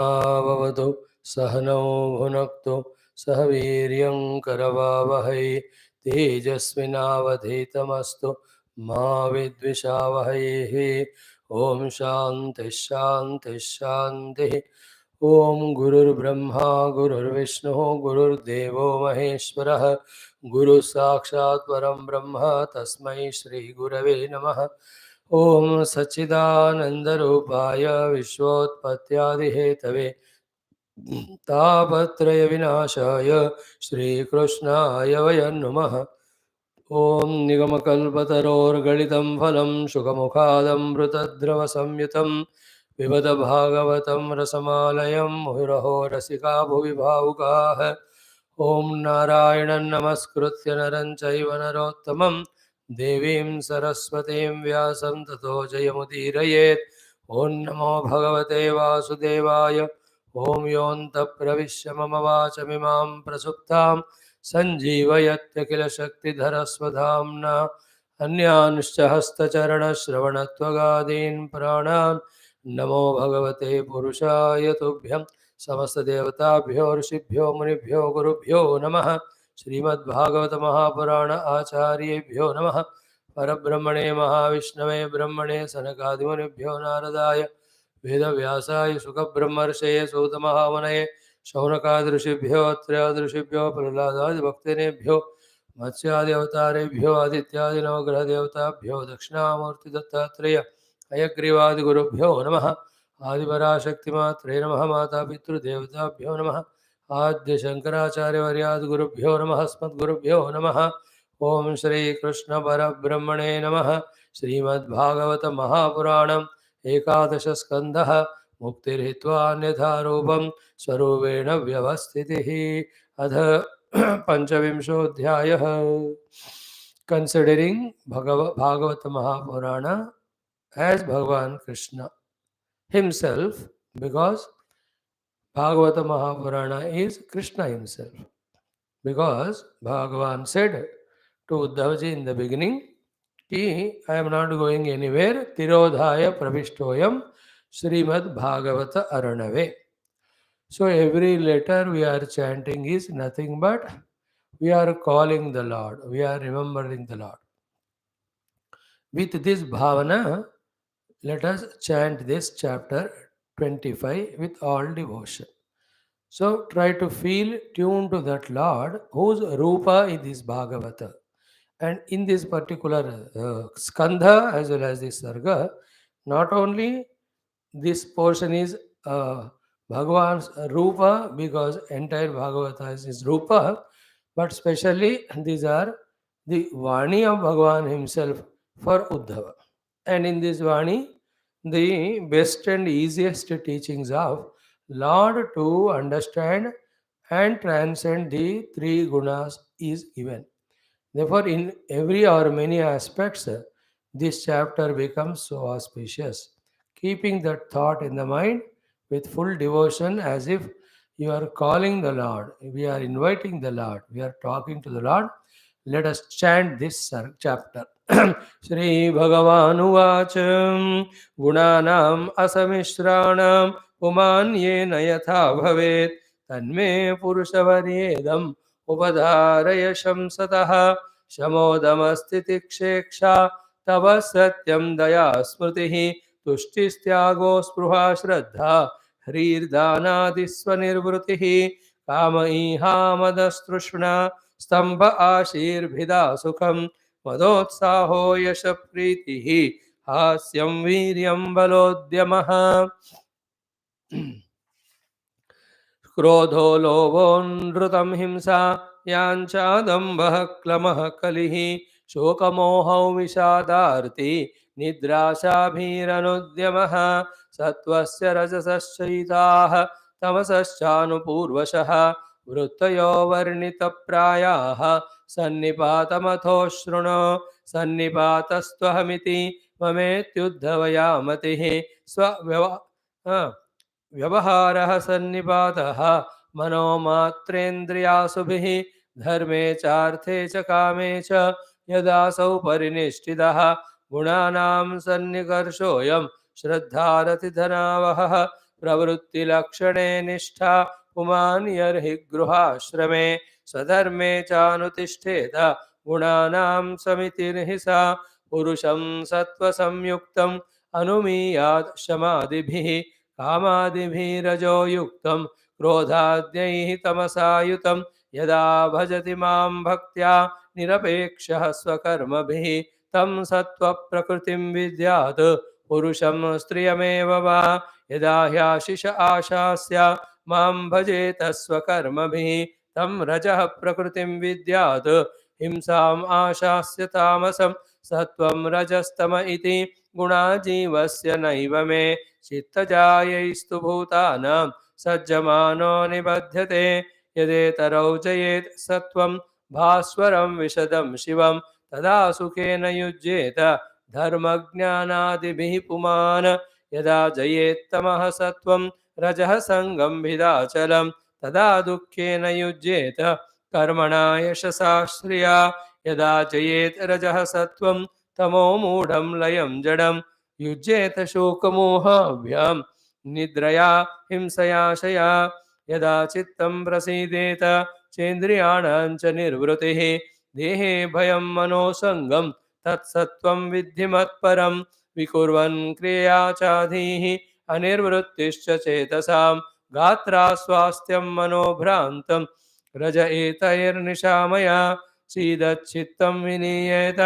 भवतु सहनौ भुनक्तु सह वीर्यं करवावहै तेजस्विनावधीतमस्तु मा विद्विषावहैः। ओम शांति शांति शांति। ओम गुरुर्ब्रह्मा गुरुर्विष्णु गुरुर्देवो महेश्वरः गुरु साक्षात् परं ब्रह्म तस्मै श्री गुरवे नमः। ओम सच्चिदानंदरूपाय विश्वोत्पत्त्यादिहेतवे तापत्रय विनाशाय श्रीकृष्णाय वयं नमः। ओम निगमकल्पतरोर्गलितं फलं शुकमुखादमृतद्रवसंयुतं पिबत भागवतं रसमालयं मुहुरहो रसिका भुवि भावुकाः। ओम नारायणं नमस्कृत्य नरं चैव नरोत्तमं देवीं सरस्वतीं व्यासं ततो जयमुदीरयेत्। ओम नमो भगवते वासुदेवाय। ओम योऽन्तः प्रविश्य मम वाचमिमां प्रसुप्तां सञ्जीवयत्यखिलशक्तिधरस्वधाम्ना अन्यांश्च हस्तचरणश्रवणत्वगादीन् प्राणान् नमो भगवते पुरुषाय तुभ्यं। समस्तदेवताभ्यो ऋषिभ्यो मुनिभ्यो गुरुभ्यो नमः। श्रीमद्भागवत महापुराण आचार्येभ्यो नमः। परब्रह्मणे महाविष्णवे ब्रह्मणे सनकादिमुनिभ्यो नारदाय वेदव्यासाय सुखब्रह्मर्षये सूतमहामुनये शौनकादृशिभ्यो अत्र्यादृशिभ्यो प्रह्लादादिभक्तिनेभ्यो मत्स्यादि अवतारेभ्यो आदित्यादि नवग्रहदेवताभ्यो दक्षिणामूर्ति दत्तात्रेय हयग्रीवादिगुरुभ्यो नमः। आदिपराशक्तिमात्रे नमः। माता पितृदेवताभ्यो नमः। आद्य शंकराचार्यवर्यादिगुरुभ्यो नमः। अस्मद्गुरुभ्यो नमः। ओम श्री कृष्ण परब्रह्मणे नमः। श्रीमद्भागवत महापुराणम् एकादश स्कंधः मुक्तिर्हित्वा रूपं स्वरूपेण व्यवस्थितिः। अथ पंचविंशोऽध्यायः। Considering Bhagavata Mahapurana as Bhagavan Krishna himself, because Bhagavata Mahapurana is Krishna himself. Because Bhagavan said to Uddhavaji in the beginning, I am not going anywhere. Tirodhaya pravishtoyam Srimad Bhagavata Aranave. So every letter we are chanting is nothing but we are calling the Lord. We are remembering the Lord. With this bhavana, let us chant this chapter 25 with all devotion. So try to feel tuned to that Lord whose Rupa is this Bhagavata. And in this particular skandha as well as this sarga, not only this portion is Bhagavan's Rupa, because entire Bhagavata is his Rupa, but specially these are the Vani of Bhagavan himself for Uddhava. And in this Vani, the best and easiest teachings of Lord to understand and transcend the three gunas is given. Therefore, in every or many aspects, this chapter becomes so auspicious. Keeping that thought in the mind with full devotion, as if you are calling the Lord, we are inviting the Lord, we are talking to the Lord. Let us chant this chapter. Shri Bhagavanuvacham Gunanam Asamishranam Umanyena Yatha Bhavet Tanme Purushavaryedam Upadharaya Shamsataha Shamodamastitiksheksha Tava Satyam Daya Smritihi Tushtisthyago Spruha Shraddha Hrirdhanadisvanirvrutihi Kama Ihamadastrushna Stambha Ashirvida Sukham Madotsaho Yasha Pritihi Hasyam Viryam Balodyamaha क्रोधो लोभो नृतं हिंसा याञ्चादम्भः क्लमः कलिः शोकमोहौ विषादार्ति निद्राशाभिरनुद्यमः सत्त्वस्य रजसश्चैताः तमसश्चानुपूर्वशः वृत्तयो वर्णितप्रायाः सन्निपातमथो शृणु सन्निपातस्त्वहमिति ममेत्युद्धवया मतिः व्यवहारः सन्निपातः मनोमात्रेन्द्रियासुभिः धर्मे चार्थे च कामे च यदासौ परिनिष्ठितः गुणानां सन्निकर्षोऽयं श्रद्धारतिधनावहः प्रवृत्तिलक्षणे निष्ठा पुमान्यर्हि गृहाश्रमे स्वधर्मे चानुतिष्ठेत गुणानां समितिर्हि सा पुरुषं सत्त्वसंयुक्तम् अनुमीयात् शमादिभिः कामादिभिरजो युक्तं क्रोधाद्यैः तमसायुतं यदा भजति मां भक्त्या निरपेक्षः स्वकर्मभिः तं सत्त्वप्रकृतिं विद्यात् पुरुषं स्त्रियमेव वा यदा ह्याशिष आशास्य मां भजेत स्वकर्मभिः तं रजः प्रकृतिं विद्यात् हिंसाम् आशास्य तामसं सत्त्वं रजस्तम इति गुणा जीवस्य नैव मे चित्तजायैस्तु भूतानां सज्जमानो निबध्यते यदेतरौ जयेत् सत्त्वं भास्वरं विशदं शिवं तदा सुखेन युज्येत धर्मज्ञानादिभिः पुमान् यदा जयेत्तमः सत्त्वं रजः सङ्गं भिदाचलं तदा दुःखेन युज्येत कर्मणा यशसा श्रिया यदा जयेत् रजः सत्त्वं तमो मूढं लयं जडं युज्येत शोकमोहाभ्यां निद्रया हिंसया शया यदा चित्तं प्रसीदेत चेन्द्रियाणां च निर्वृतिः देहे भयं मनोसङ्गं तत्सत्त्वं विद्धि मत्परं विकुर्वन् क्रिया चाधीः अनिर्वृत्तिश्च चेतसां गात्रा स्वास्थ्यं मनोभ्रान्तं रज एतैर्निशामया सीदच्चित्तं विनीयेत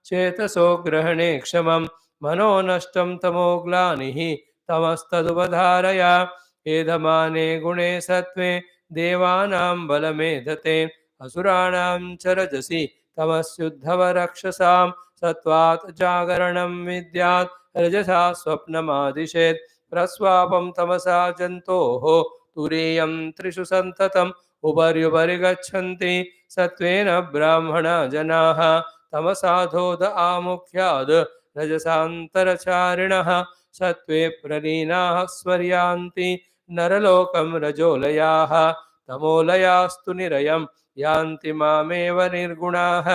चेतसो ग्रहणे क्षमं मनो नष्टं तमो ग्लानिः तमस्तदुपधारय एधमाने गुणे सत्त्वे देवानां बलमेधते असुराणां च रजसि तमस्युद्धवरक्षसां सत्त्वात् जागरणं विद्यात् रजसा स्वप्नमादिशेत् प्रस्वापं तमसा जन्तोः तुरीयं त्रिषु सन्ततम् उपर्युपरि गच्छन्ति सत्त्वेन ब्राह्मणा जनाः तमसाधोद आमुख्याद् रजसान्तरचारिणः सत्त्वे प्रलीनाः स्वर्यान्ति नरलोकं रजोलयाः तमोलयास्तु निरयं यान्ति मामेव निर्गुणाः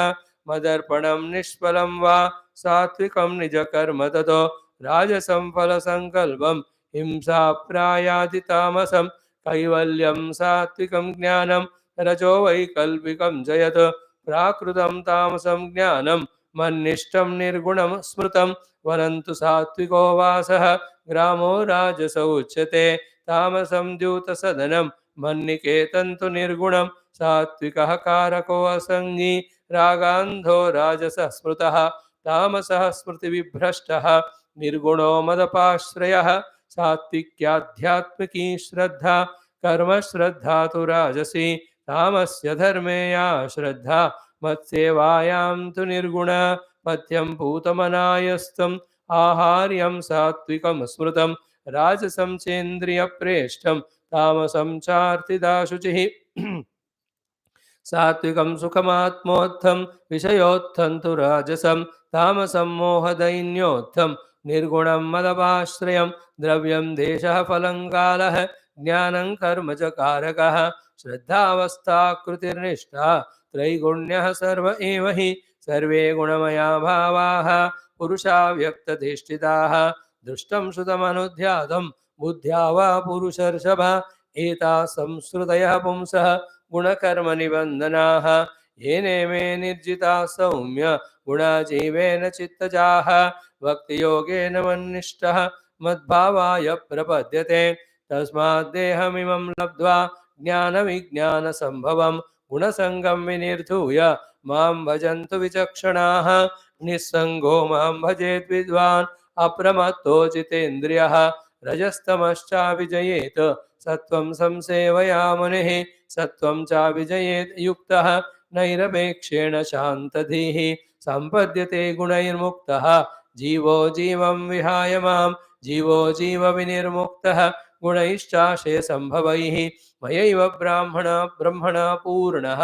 मदर्पणं निष्फलं वा सात्विकं निजकर्म ततो राजसं फलसङ्कल्पं हिंसा प्रायाति तामसं कैवल्यं सात्विकं ज्ञानं रजो वैकल्पिकं जयत् प्राकृतं तामसं ज्ञानं मन्निष्ठं निर्गुणं स्मृतं वरन्तु सात्विको वासः ग्रामो राजसो उच्यते तामसं द्यूतसदनं मन्निकेतं तु निर्गुणं सात्विकः कारको असङ्गी रागान्धो राजसः स्मृतः तामसः स्मृतिविभ्रष्टः निर्गुणो मदपाश्रयः सात्विक्याध्यात्मिकी श्रद्धा कर्मश्रद्धा तु राजसी तामस्य धर्मे या श्रद्धा मत्सेवायां तु निर्गुणा पथ्यं पूतमनायस्थम् आहार्यं सात्विकं स्मृतं राजसं चेन्द्रियप्रेष्ठं तामसं चार्तिदाशुचिः सात्विकं सुखमात्मोत्थं विषयोत्थं तु राजसं तामसं मोहदैन्योत्थं निर्गुणं मदपाश्रयं द्रव्यं देशः फलं कालः ज्ञानं कर्म च कारकः श्रद्धावस्था कृतिर्निष्ठा त्रैगुण्यः सर्व एव हि सर्वे गुणमया भावाः पुरुषा व्यक्तधिष्ठिताः दृष्टं श्रुतमनुध्यातं बुद्ध्या वा पुरुषर्षभ एता संश्रुतयः पुंसः गुणकर्मनिबन्धनाः येने मे निर्जिता सौम्य गुणा जीवेन चित्तजाः भक्तियोगेन मन्निष्ठः मद्भावाय प्रपद्यते तस्मात् देहमिमं लब्ध्वा ज्ञानविज्ञानसम्भवं गुणसङ्गं विनिर्धूय मां भजन्तु विचक्षणाः निस्सङ्गो मां भजेत् विद्वान् अप्रमत्तो जितेन्द्रियः रजस्तमश्चाभिजयेत् सत्त्वं संसेवया मुनिः सत्त्वं चाभिजयेत् युक्तः नैरपेक्षेण शान्तधीः सम्पद्यते गुणैर्मुक्तः जीवो जीवं विहाय मां जीवो जीवविनिर्मुक्तः गुणैश्चाशे सम्भवैः मयैव ब्रह्मणा पूर्णः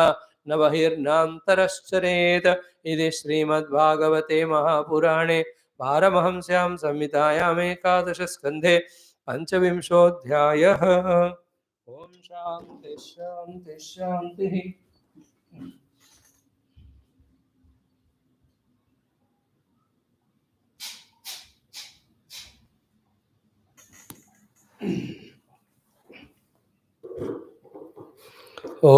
न बहिर्नान्तरश्चरेत् इति श्रीमद्भागवते महापुराणे पारमहंस्यां संहितायाम् एकादशस्कन्धे पञ्चविंशोऽध्यायः। ओम शांति शांति शांति। Om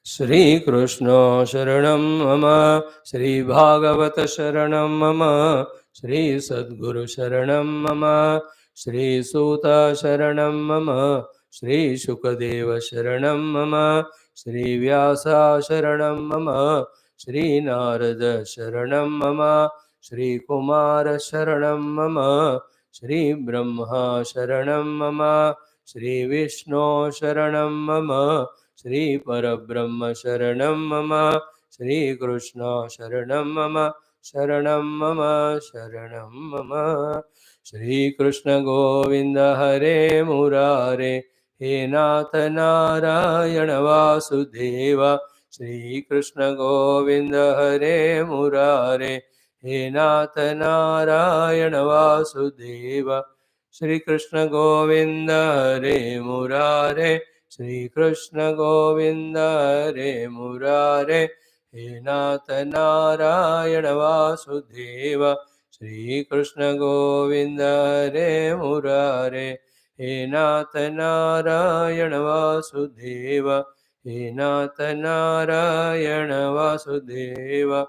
Shri Krishna Sharanam Mama, Shri Bhagavata Sharanam Mama, Shri Sadguru Sharanam Mama, Shri Suta Sharanam Mama, Shri Shukadeva Sharanam Mama, Shri Vyasa Sharanam Mama, Shri Narada Sharanam Mama, Shri Kumara Sharanam Mama, Shri Brahma Sharanam Mama, Shri Vishnu Sharanam Mama, Shri Parabrahma Sharanam Mama, Shri Krishna Sharanam Mama, Sharanam Mama, Sharanam Mama. Shri Krishna Govinda Hare Murare, He Nath Narayana Vasudeva. Shri Krishna Govinda Hare Murare, He Nath Narayana Vasudeva. Shri Krishna Govinda Hare Murare, Shri Krishna Govinda Hare Murare, He Nath Narayana Vasudeva. Shri Krishna Govinda Hare Murare, He Nath Narayana Vasudeva. He Nath Narayana Vasudeva.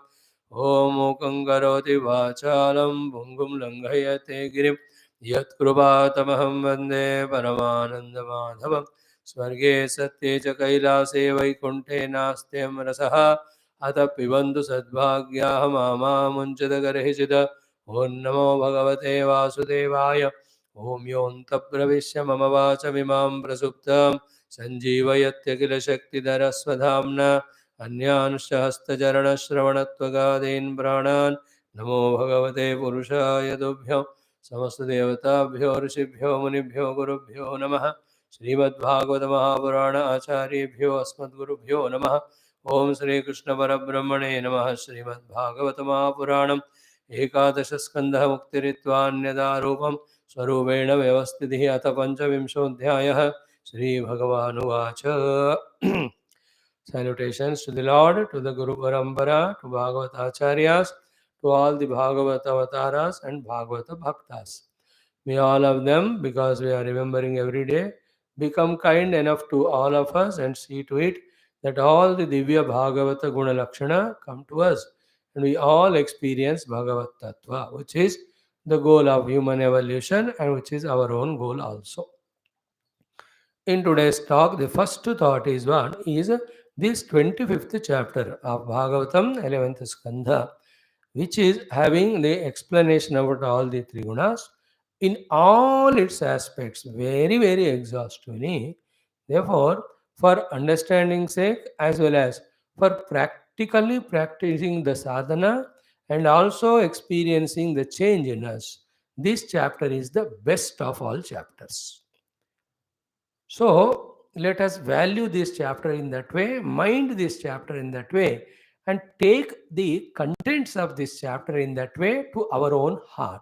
Om Mukam Karoti Vachalam Bhungum Langhayate Girim Yatkrupātamaham Vande Paramanandamādhavam. Swarge Satye च कैलासे वैकुण्ठे नास्त्यं रसः अतः पिबन्तु सद्भाग्याः मामामुञ्चदगर्हिषित ॐ नमो भगवते वासुदेवाय ॐ योऽन्तःप्रविश्य मम वाचमिमां प्रसुप्तां सञ्जीवयत्यखिलशक्तिधरस्वधाम्ना अन्यांश्च हस्तचरणश्रवणत्वगादीन् प्राणान् नमो भगवते पुरुषाय तुभ्यं समस्तदेवताभ्यो ऋषिभ्यो मुनिभ्यो गुरुभ्यो नमः श्रीमद्भागवत महापुराण आचार्येभ्यो अस्मद्गुरुभ्यो नमः ओम श्री कृष्ण परब्रह्मणे नमः श्रीमद्भागवत महापुराणम् एकादश स्कन्धः मुक्तिरित्वान्यदा रूपं स्वरूपेण व्यवस्थितिः अथ पञ्चविंशोऽध्यायः श्रीभगवानुवाच Salutations to the Lord, to the Guru Parampara, to Bhagavad Acharyas, to all the Bhagavata Avataras and Bhagavata Bhaktas. May all of them, because we are remembering every day, become kind enough to all of us and see to it that all the Divya Bhagavata Guna Lakshana come to us and we all experience Bhagavat Tattva, which is the goal of human evolution and which is our own goal also. In today's talk, the first thought is this 25th chapter of Bhagavatam, 11th Skandha, which is having the explanation about all the three gunas in all its aspects, very, very exhaustively. Therefore, for understanding sake as well as for practically practicing the sadhana and also experiencing the change in us, this chapter is the best of all chapters. So, let us value this chapter in that way, mind this chapter in that way, and take the contents of this chapter in that way to our own heart.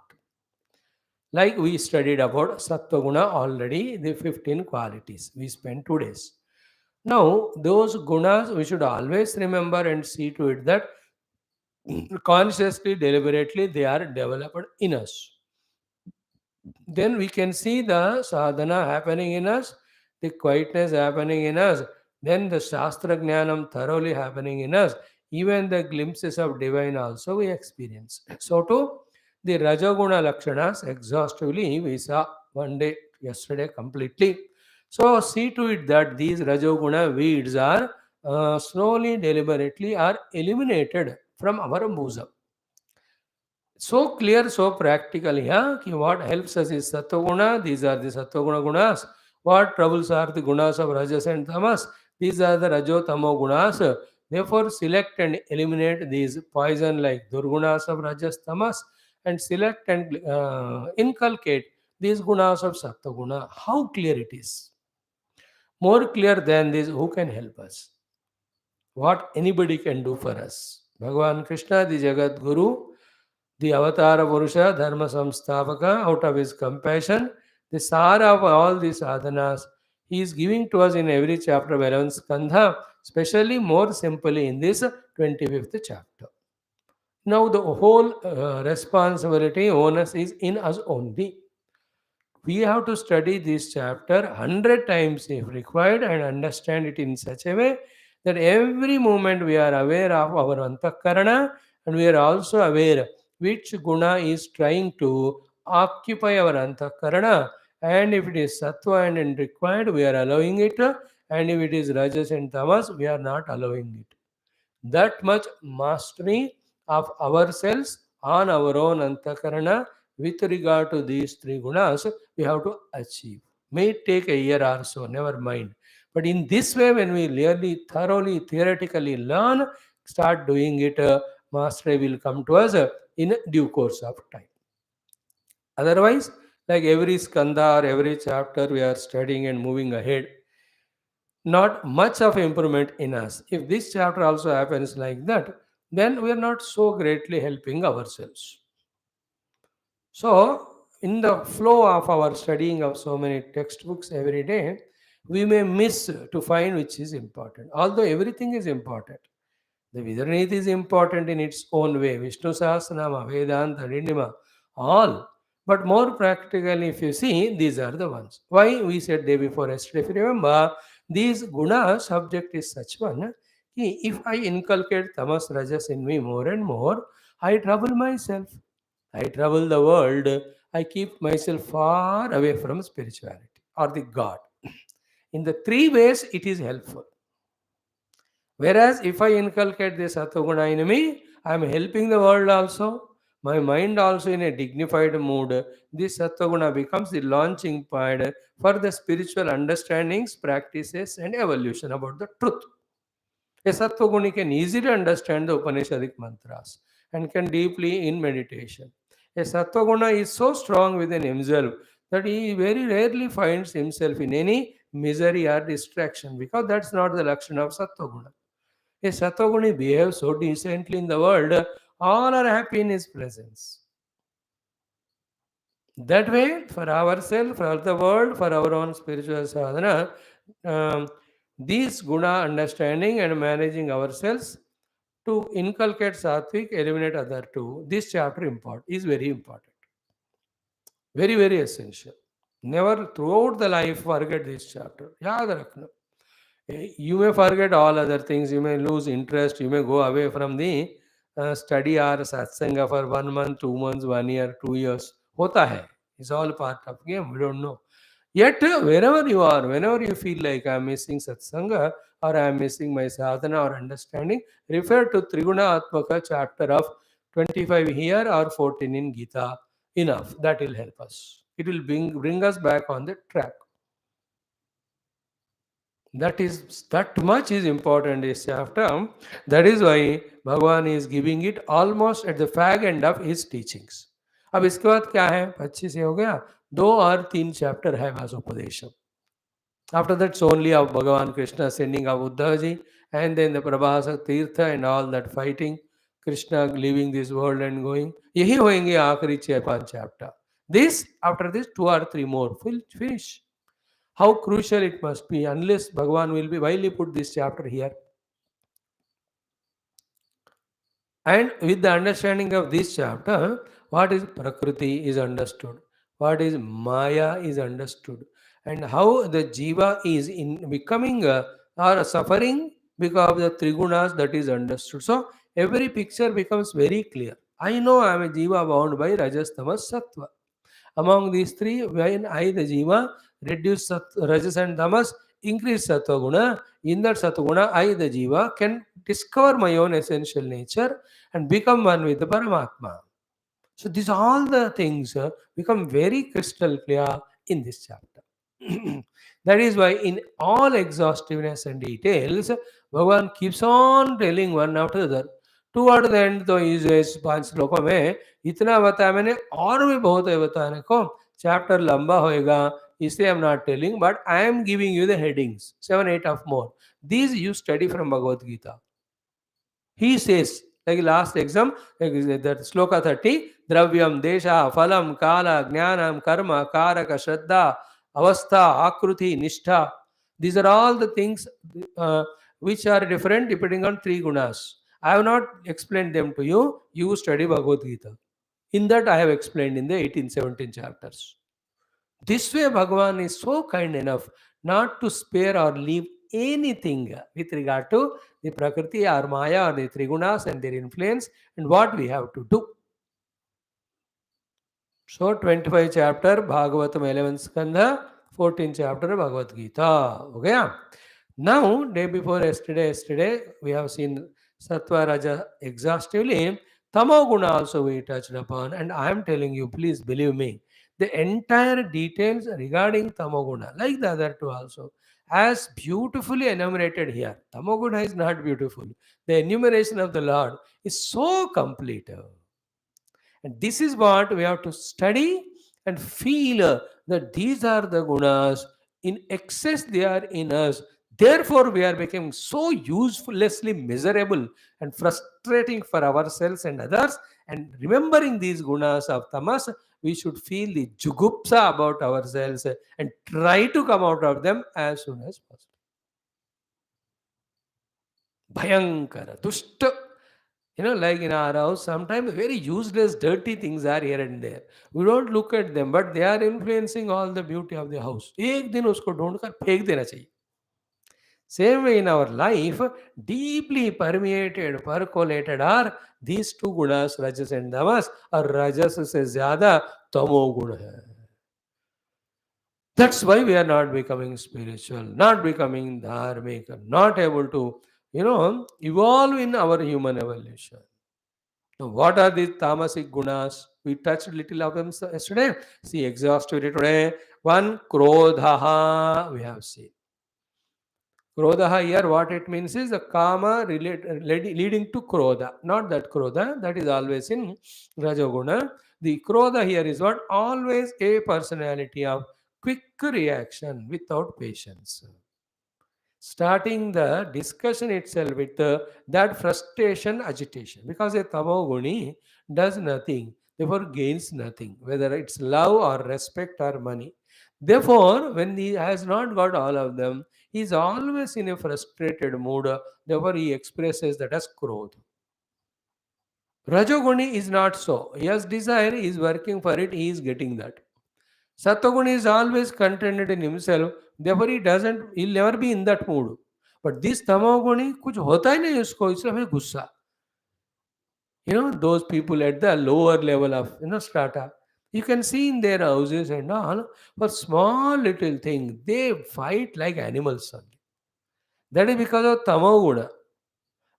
Like we studied about Sattva Guna already, the 15 qualities. We spent 2 days. Now, those gunas we should always remember and see to it that consciously, deliberately, they are developed in us. Then we can see the sadhana happening in us, the quietness happening in us, then the Shastra Jnanam thoroughly happening in us, even the glimpses of divine also we experience. So too, the Rajaguna Lakshanas exhaustively we saw one day, yesterday completely. So see to it that these Rajoguna weeds are slowly, deliberately are eliminated from our bosom. So clear, so practical. Yeah, ki what helps us is Sattva. These are the Sattva gunas. What troubles are the gunas of Rajas and Tamas? These are the Rajo Tamo gunas. Therefore, select and eliminate these poison like Durgunas of Rajas Tamas and select and inculcate these gunas of Sattva. How clear it is. More clear than this, who can help us? What anybody can do for us? Bhagavan Krishna, the Jagat Guru, the Avatara Purusha, Dharma Samsthavaka, out of his compassion, the Sara of all these sadhanas, he is giving to us in every chapter of 11th Skandha, especially more simply in this 25th chapter. Now, the whole responsibility, onus is in us only. We have to study this chapter 100 times if required and understand it in such a way that every moment we are aware of our antakarana and we are also aware which guna is trying to occupy our antakarana, and if it is sattva and required we are allowing it, and if it is rajas and tamas we are not allowing it. That much mastery of ourselves on our own antakarana with regard to these three gunas we have to achieve. May take a year or so, never mind. But in this way, when we really thoroughly theoretically learn, start doing it, mastery will come to us in due course of time. Otherwise, like every skandha or every chapter we are studying and moving ahead, not much of improvement in us. If this chapter also happens like that, then we are not so greatly helping ourselves. So, in the flow of our studying of so many textbooks every day, we may miss to find which is important. Although everything is important, the Vidaranith is important in its own way. Vishnu Sahasranama, Vedanta, Rindima, all. But more practically, if you see, these are the ones. Why we said day before yesterday, if you remember, these guna subject is such one. If I inculcate tamas rajas in me more and more, I trouble myself. I trouble the world. I keep myself far away from spirituality or the God. In the three ways, it is helpful. Whereas if I inculcate this Sattva in me, I am helping the world also. My mind also in a dignified mood. This Sattva becomes the launching point for the spiritual understandings, practices, and evolution about the truth. A Sattva can easily understand the Upanishadic mantras and can deeply in meditation. A Sattva is so strong within himself that he very rarely finds himself in any misery or distraction, because that's not the Lakshana of Sattva. A Sattva behaves so decently in the world, all are happy in his presence. That way, for ourselves, for the world, for our own spiritual sadhana, um, these guna understanding and managing ourselves to inculcate sattvic, eliminate other two. This chapter is very important, very very essential. Never throughout the life forget this chapter. Yaad rakhna. You may forget all other things. You may lose interest. You may go away from the study or satsanga for 1 month, 2 months, 1 year, 2 years. Hota hai. It's all part of game. We don't know. Yet, wherever you are, whenever you feel like I'm missing satsanga or I'm missing my sadhana or understanding, refer to Triguna Atmaka chapter of 25 here or 14 in Gita. Enough. That will help us. It will bring us back on the track. That much is important this chapter. That is why Bhagavan is giving it almost at the fag end of his teachings. अब इसके बाद क्या है? 25 से हो गया, 2 और 3 chapter है वासोपदेशम. After that, it's only of Bhagavan Krishna sending of Uddhavji, and then the Prabhasa Tirtha and all that fighting, Krishna leaving this world and going. यही होंगे आखिरी 4-5 chapter. This, after this, 2 or 3 more. Finish. How crucial it must be, unless Bhagavan will be, why he put this chapter here? And with the understanding of this chapter, what is Prakriti is understood, what is Maya is understood, and how the Jiva is in becoming or suffering because of the Trigunas, that is understood. So every picture becomes very clear. I know I am a Jiva bound by Rajas, Tamas, Sattva. Among these three, when I, the Jiva, reduce Rajas and Tamas, increase Sattva Guna, in that Sattva Guna, I, the Jiva, can discover my own essential nature and become one with the Paramatma. So these all the things become very crystal clear in this chapter. That is why in all exhaustiveness and details, Bhagavan keeps on telling one after the other. Toward the end तो इस 5 श्लोकों में इतना बताया मैंने, और भी बहुत है बताने को. चैप्टर लंबा होएगा, इसलिए I'm not telling, but I am giving you the headings, 7-8 of more. These you study from Bhagavad Gita. He says, like last exam, like that sloka 30, dravyam, desha, phalam, kala, jnanam, karma, karaka, shraddha, avastha, akruti, nishtha. These are all the things which are different depending on 3 gunas. I have not explained them to you. You study Bhagavad Gita. In that I have explained in the 18-17 chapters. This way, Bhagavan is so kind enough not to spare or leave anything with regard to the Prakriti or Maya or the Trigunas and their influence and what we have to do. So 25 chapter Bhagavatam 11 Skandha, 14 chapter Bhagavad Gita. Okay. Now, day before yesterday we have seen Sattva Raja exhaustively. Tamo Guna also we touched upon, and I am telling you, please believe me, the entire details regarding Tamo Guna, like the other two also, as beautifully enumerated here. Tamo Guna is not beautiful. The enumeration of the Lord is so complete. And this is what we have to study and feel that these are the gunas. In excess, they are in us. Therefore, we are becoming so uselessly miserable and frustrating for ourselves and others. And remembering these gunas of tamas, we should feel the jugupsa about ourselves and try to come out of them as soon as possible. Bhayankara, dushta. Like in our house, sometimes very useless, dirty things are here and there. We don't look at them, but they are influencing all the beauty of the house. एक दिन उसको ढूंढ कर फेंक देना चाहिए. Same way in our life, deeply permeated, percolated are these two gunas, rajas and tamas, और rajas से ज़्यादा तमो गुण है. That's why we are not becoming spiritual, not becoming dharmic, not able to, evolve in our human evolution. Now, what are these tamasic gunas? We touched a little of them yesterday. See, exhaustively today. One, krodhaha, we have seen. Krodhaha here, what it means is the kama leading to krodha. Not that krodha, that is always in Rajoguna. The krodha here is what? Always a personality of quick reaction without patience. Starting the discussion itself with that frustration, agitation. Because a tamoguni does nothing, therefore gains nothing, whether it's love or respect or money. Therefore, when he has not got all of them, he is always in a frustrated mood. Therefore, he expresses that as krodha. Rajoguni is not so. He has desire, he is working for it, he is getting that. Sattoguna is always contented in himself, therefore he'll never be in that mood. But this tamoguni, कुछ होता ही नहीं उसको, इसलिए हमें गुस्सा. Those people at the lower level of, strata, you can see in their houses and all, for small little thing, they fight like animals only. That is because of tamoguna,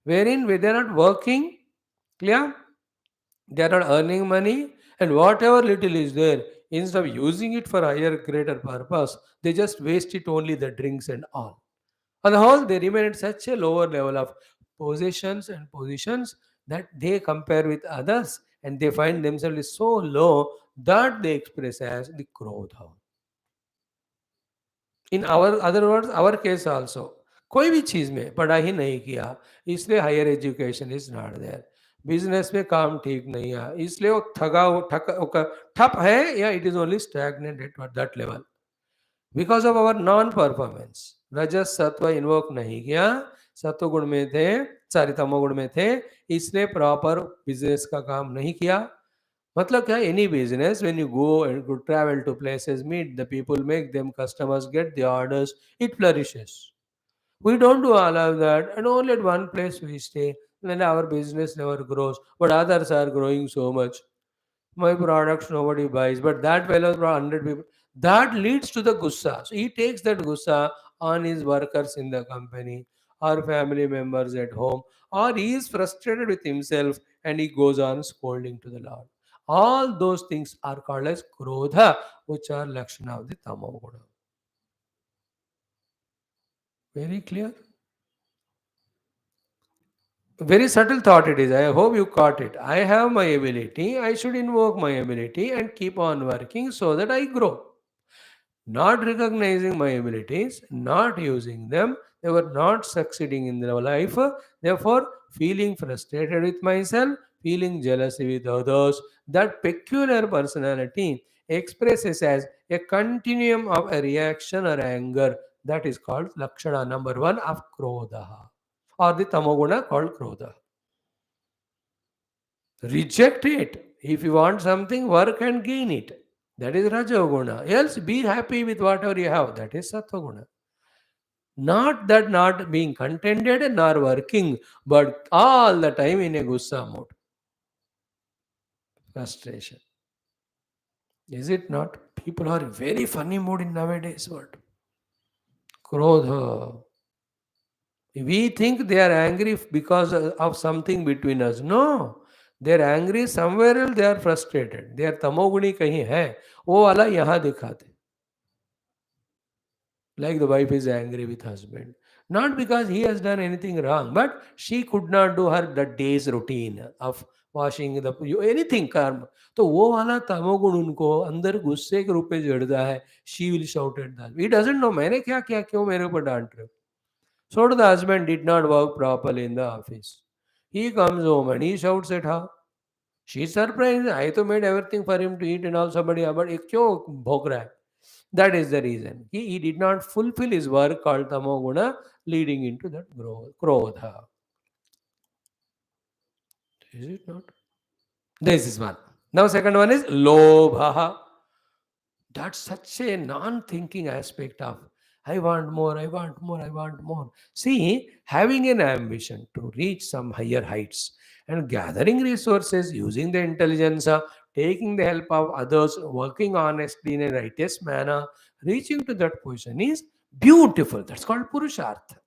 wherein they are not working, clear? They are not earning money, and whatever little is there, instead of using it for higher, greater purpose, they just waste it only the drinks and all. On the whole, they remain at such a lower level of possessions and positions that they compare with others and they find themselves so low that they express as the krodha. In our other words, our case also, कोई भी चीज में पढ़ाई ही नहीं किया, इसलिए higher education is not there. Business में काम ठीक नहीं है, इसलिए वो ठप है, या it is only stagnant at that level because of our non performance. रजस सत्व इन्वोक नहीं किया, सत्व गुण में थे, सारी तमो गुण में थे, इसलिए प्रॉपर बिजनेस का काम नहीं किया. मतलब क्या, any business when you go and go travel to places, meet the people, make them customers, get the orders, it flourishes. We don't do all of that, and only at one place we stay. Then our business never grows, but others are growing so much. My products nobody buys, but that fellow brought 100 people. That leads to the gussa. So he takes that gussa on his workers in the company, or family members at home, or he is frustrated with himself and he goes on scolding to the Lord. All those things are called as krodha, which are lakshana of the tamo guna. Very clear? Very subtle thought it is. I hope you caught it. I have my ability. I should invoke my ability and keep on working so that I grow. Not recognizing my abilities, not using them, they were not succeeding in their life. Therefore, feeling frustrated with myself, feeling jealousy with others. That peculiar personality expresses as a continuum of a reaction or anger. That is called Lakshana number 1 of Krodha, or the Tamoguna called Krodha. Reject it. If you want something, work and gain it. That is Rajoguna. Else be happy with whatever you have. That is Sattva-guna. Not that not being contented nor working, but all the time in a gussa mode. Frustration. Is it not? People are in very funny mood in nowadays world. Krodha. We think they are angry because of something between us. No. They are angry somewhere else, they are frustrated. They are tamoguni kahin hai. वो वाला यहाँ दिखाते. Like the wife is angry with husband. Not because he has done anything wrong, but she could not do her the day's routine of washing the anything कर्म. तो वो वाला तमोगुण उनको अंदर गुस्से के रूप में जड़ता है. She will shout at that. He doesn't know मैंने क्या किया, क्यों मेरे ऊपर डांट रहे हो. So the husband did not work properly in the office. He comes home and he shouts at her. She's surprised. I तो made everything for him to eat and all somebody, but ये क्यों भोग रहा है? That is the reason. He did not fulfill his work called tamoguna, leading into that krodha. Is it not? This is one. Now, second one is lobha. That's such a non-thinking aspect of I want more, I want more, I want more. See, having an ambition to reach some higher heights and gathering resources, using the intelligence, taking the help of others, working honestly in a righteous manner, reaching to that position is beautiful. That's called Purushartha.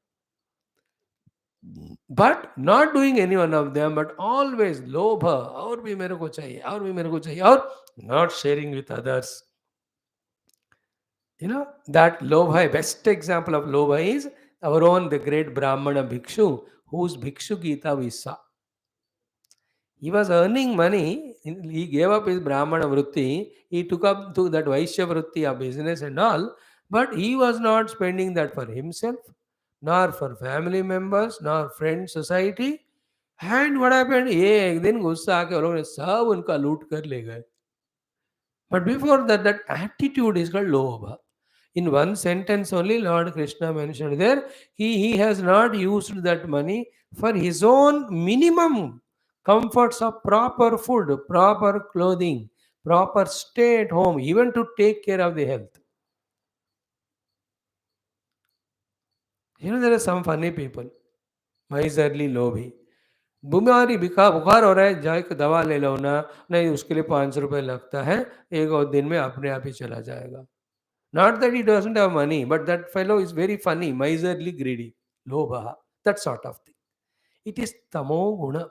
But not doing any one of them, but always lobha, और भी मेरे को चाहिए, और भी मेरे को चाहिए, और not sharing with others. That lobha, best example of lobha is our own, the great Brahmana Bhikshu, whose Bhikshu Gita we saw. He was earning money, he gave up his Brahmana Vritti, he took up to that Vaishya Vritti of business and all, but he was not spending that for himself, nor for family members, nor friend society. And what happened? एक दिन गुस्सा आके वो लोगों ने सब उनका लूट कर ले गए. But before that, that attitude is called lobha. In one sentence only, Lord Krishna mentioned there, he has not used that money for his own minimum comforts of proper food, proper clothing, proper stay at home, even to take care of the health. There are some funny people, miserly lobhi. बीमारी बुखार हो रहा है, जाके दवा ले लो ना, नहीं उसके लिए 500 रुपये लगता है, एक और दिन में अपने आप ही चला जाएगा. Not that he doesn't have money, but that fellow is very funny, miserly, greedy, lobha, that sort of thing. It is tamo guna.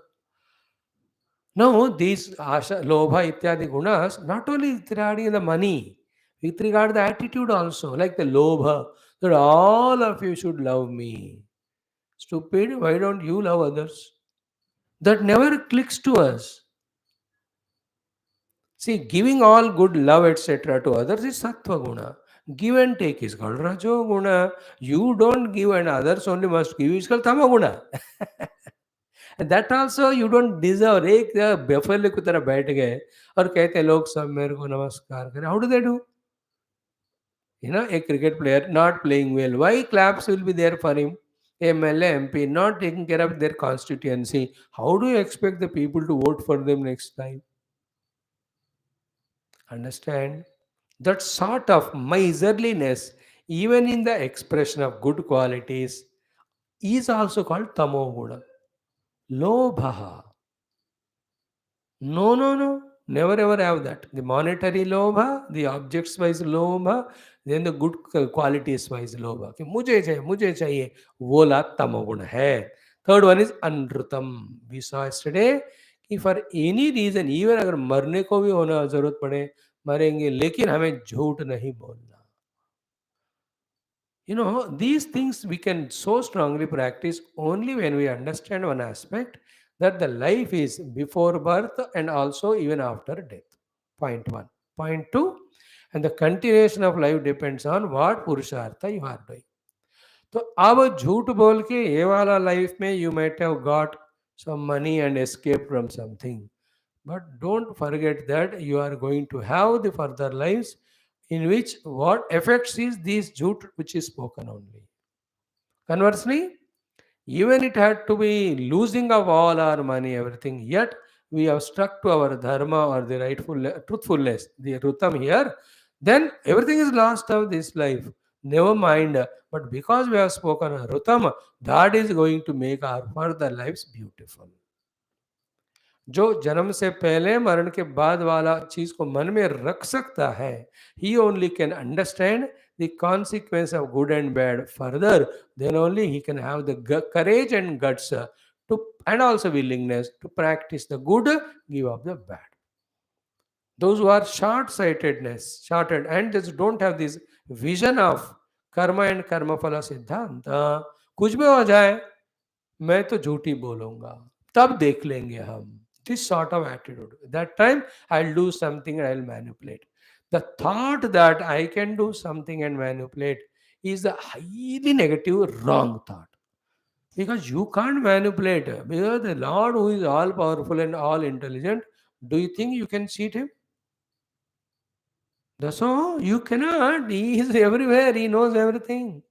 Now, these asha, lobha, ityadi gunas, not only regarding the money, with regard to the attitude also, like the lobha, that all of you should love me. Stupid, why don't you love others? That never clicks to us. See, giving all good love, etc., to others is sattva guna. Give and take is called rajo guna. You don't give and others only must give is called tamo guna. And that also you don't deserve. एक बेफले की तरह बैठ गए और कहते लोग सब मेरे को नमस्कार करें. How do they do? A cricket player not playing well. Why claps will be there for him? MLA, MP not taking care of their constituency. How do you expect the people to vote for them next time? Understand? That sort of miserliness, even in the expression of good qualities, is also called tamo guna. Lobha. No, no, no. Never ever have that. The monetary lobha, the objects wise lobha, then the good qualities wise lobha. कि मुझे चाहिए, वो ला तमोगुण है. Third one is anrutam. We saw yesterday कि for any reason, even अगर मरने को भी होना जरूरत पड़े, मरेंगे, लेकिन हमें झूठ नहीं बोलना. These things we can so strongly practice only when we understand one aspect, that the life is before birth and also even after death. Point one. Point two, and the continuation of life depends on what purushartha you are doing. तो अब झूठ बोल के ये वाला life में you might have got some money and escape from something. But don't forget that you are going to have the further lives in which what affects is this jhut which is spoken only. Conversely, even it had to be losing of all our money, everything, yet we have stuck to our dharma or the rightful truthfulness, the rutam here, then everything is lost of this life. Never mind. But because we have spoken rutam, that is going to make our further lives beautiful. जो जन्म से पहले मरण के बाद वाला चीज को मन में रख सकता है, he only can understand the consequence of good and bad further. Then only he can have the courage and guts to, and also willingness to practice the good, give up the bad. Those who are short-sighted and just don't have this vision of karma and karma phala siddhanta, कुछ भी हो जाए मैं तो झूठी बोलूंगा, तब देख लेंगे हम. This sort of attitude. That time I'll do something and I'll manipulate. The thought that I can do something and manipulate is a highly negative, wrong thought. Because you can't manipulate. Because the Lord who is all powerful and all intelligent, do you think you can cheat him? So you cannot. He is everywhere. He knows everything.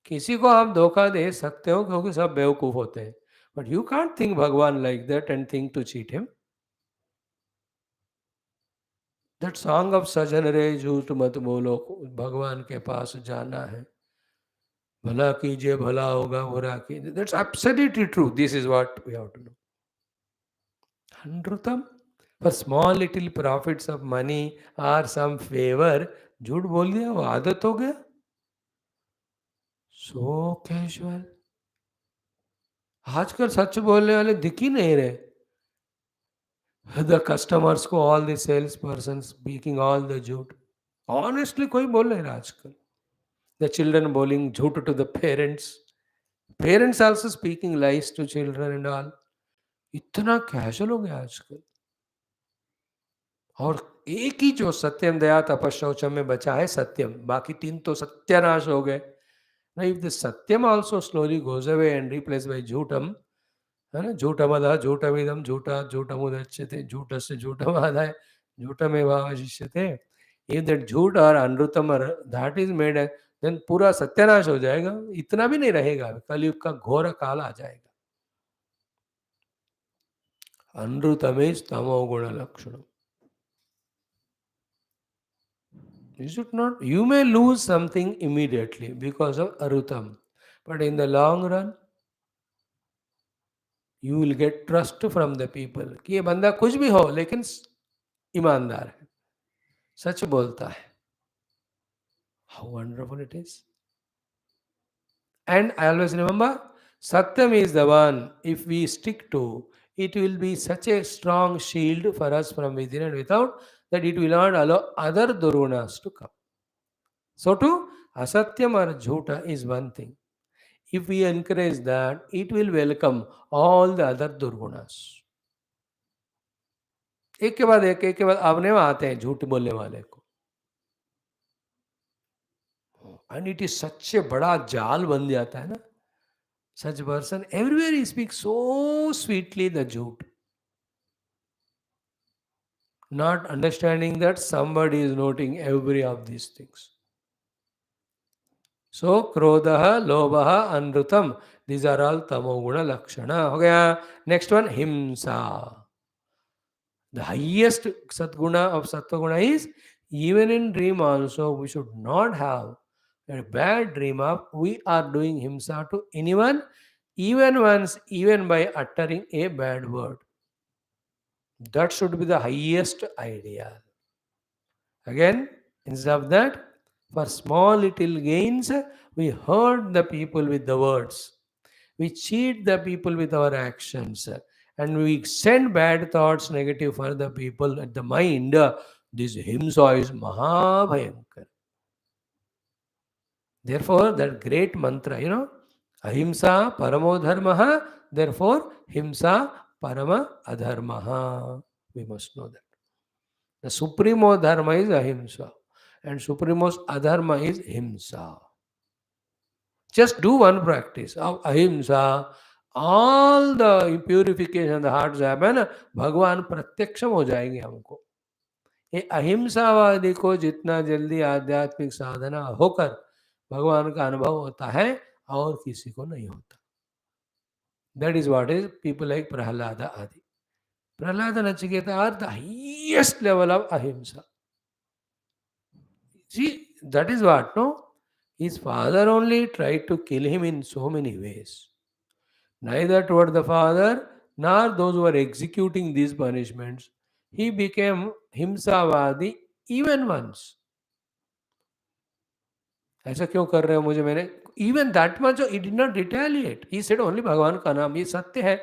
किसी को आप धोखा दे सकते हो क्योंकि सब बेवकूफ होते हैं. But you can't think Bhagwan like that and think to cheat him. That song of सजन रे झूठ मत बोलो, भगवान के पास जाना है, भला कीजिए भला होगा बुरा कीजिए. That's absolutely true. This is what we have to do. Anrutam, for small little profits of money or some favor, झूठ बोल दिया, वो आदत हो गया. So casual. आजकल सच बोलने वाले दिख ही नहीं रहे. The customers को all the sales persons speaking all the झूठ. Honestly कोई बोल नहीं रहा आजकल. The children बोलिंग झूठ to the parents. Parents also speaking lies to children and all. इतना कैजुअल हो गया आजकल. और एक ही जो सत्यम दया तपशौचम में बचा है सत्यम, बाकी तीन तो सत्यानाश हो गए. Now if the satyam also slowly goes away and replaced by jhutam, है ना, झूठमदः झूठमिदं झूठात् झूठमुदच्यते झूठस्य झूठमादाय झूठमेवावशिष्यते. If that झूठ और अनृतम that is made, then पूरा सत्यानाश हो जाएगा. इतना भी नहीं रहेगा, कलयुग का घोर काल आ जाएगा. अनृतमेश तमो गुण लक्षणम. You should not. You may lose something immediately because of arutam, but in the long run, you will get trust from the people कि ये बंदा कुछ भी हो लेकिन ईमानदार है, सच बोलता है. How wonderful it is. And I always remember, Satyam is the one, if we stick to, it will be such a strong shield for us from within and without, that it will not allow other durunas to come. So too, asatyam or jhota is one thing. If we encourage that, it will welcome all the other durgunas. एक के बाद अपने में आते हैं झूठ बोलने वाले को. And it is such a बड़ा जाल बन जाता है ना. Such person, everywhere he speaks so sweetly the झूठ, not understanding that somebody is noting every of these things. So क्रोधः लोभः अनृतम, these are all तमो गुण लक्षण हो गया. Next one, हिंसा. The highest satguna of sattva guna is, even in dream also we should not have a bad dream of we are doing himsa to anyone, even once, even by uttering a bad word. That should be the highest ideal. Again, instead of that, for small little gains, we hurt the people with the words. We cheat the people with our actions. And we send bad thoughts, negative for the people at the mind. This himsa is Maha Bhayankar. Therefore, that great mantra, ahimsa paramo dharmaha, therefore himsa parama adharmaha. We must know that. The supremo dharma is ahimsa, and supremos adharma is himsa. Just do one practice of ahimsa. All the purification the heart happen, भगवान प्रत्यक्षम हो जाएंगे हमको. ये अहिंसावादी को जितना जल्दी आध्यात्मिक साधना होकर भगवान का अनुभव होता है और किसी को नहीं होता. That is what is people like Prahlad आदि. Prahlad and Nachiketa are the highest level of ahimsa. See, that is what, no? His father only tried to kill him in so many ways. Neither toward the father nor those who were executing these punishments. He became himsavadi even once. ऐसा क्यों कर रहे हो मुझे मैंने even that much he did not retaliate he said only भगवान का नाम ये सत्य है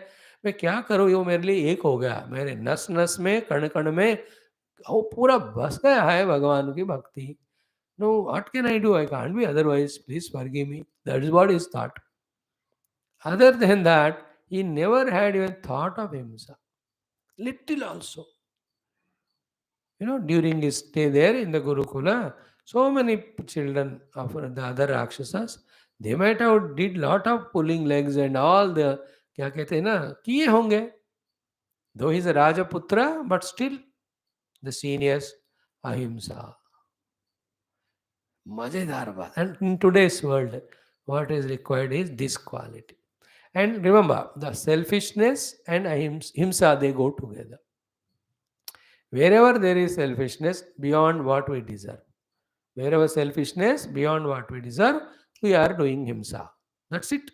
मैं क्या करूँ ये मेरे लिए एक हो गया मेरे नस नस में कण कण में वो पूरा बस गया है भगवान की भक्ति know what can I do I can't be otherwise please forgive me that is what is thought other than that he never had even thought of himself little also. During his stay there in the Gurukula, so many children of the other Rakshasas, they might have did lot of pulling legs and all the क्या कहते हैं ना किए होंगे. Though he is a Rajaputra, but still the seniors ahimsa. मजेदार बात. And in today's world, what is required is this quality. And remember, the selfishness and ahimsa, they go together. Wherever there is selfishness beyond what we deserve, wherever selfishness beyond what we deserve, we are doing himsa. That's it.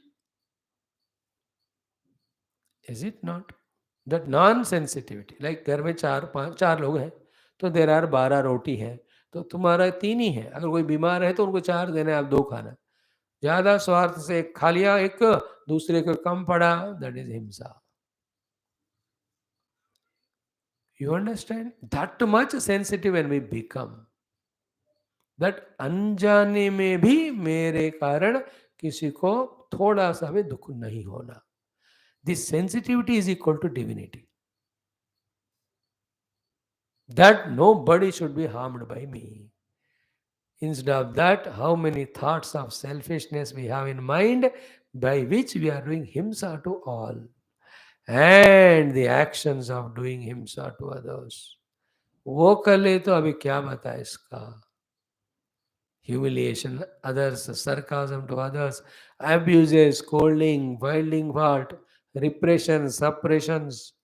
Is it not? That non-sensitivity. Like घर में चार लोग हैं तो there are 12 रोटी है तो तुम्हारा 3 ही है. अगर कोई बीमार है तो उनको 4 देना है, आप 2 खाना. ज्यादा स्वार्थ से एक खा लिया, एक दूसरे को कम पड़ा, दैट इज हिंसा. You understand? That much sensitive when we become. That अनजाने में भी मेरे कारण किसी को थोड़ा सा भी दुख नहीं होना. This sensitivity is equal to divinity. That nobody should be harmed by me. Instead of that, how many thoughts of selfishness we have in mind by which we are doing himsa to all. And the actions of doing himsa to others. वो कर ले तो अभी क्या बताए इसका. Humiliation others, sarcasm to others, abuses, scolding, finding fault, repression, suppressions.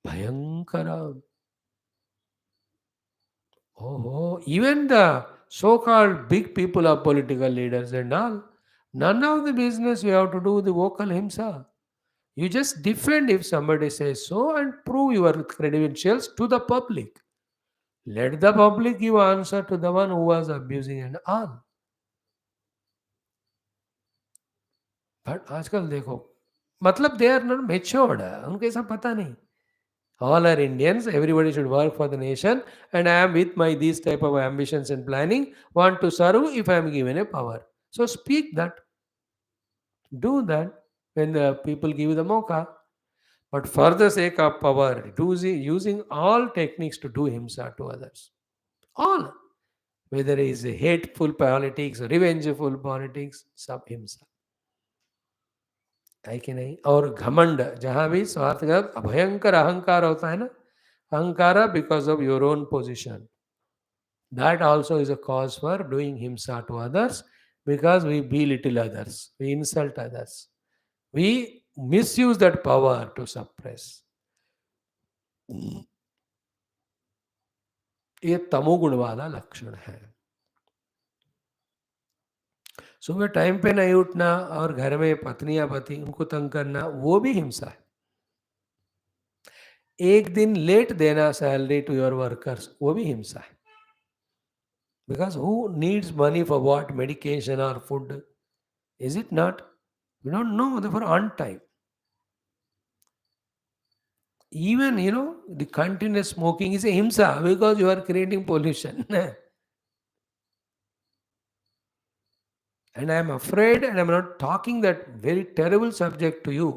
Bhayankara. Oh, even the so-called big people of political leaders and all, none of the business you have to do the vocal himsa. You just defend if somebody says so and prove your credentials to the public. Let the public give answer to the one who was abusing and all. But आजकल देखो मतलब they are not matured. उनको ऐसा पता नहीं. All are Indians, everybody should work for the nation, and I am with my these type of ambitions and planning, want to serve if I am given a power. So speak that, do that when the people give you the mocha. But for the sake of power, using all techniques to do himsa to others. All. Whether it is hateful politics, revengeful politics, सब हिंसा. है कि नहीं. और घमंड जहां भी स्वार्थगत भयंकर अहंकार होता है ना, अहंकारा because of your own position, that also is a cause for doing हिंसा to others because we belittle others, we insult others, we misuse that power to suppress. ये तमोगुण वाला लक्षण है. सुबह टाइम पे नहीं उठना और घर में पत्नी या पति उनको तंग करना, वो भी हिंसा है. एक दिन लेट देना सैलरी टू योर वर्कर्स, वो भी हिंसा है. Because who needs money for what, medication और food, is it not? You don't know for on time. Even the continuous smoking is a himsa because you are creating pollution. And I am afraid, and I am not talking that very terrible subject to you,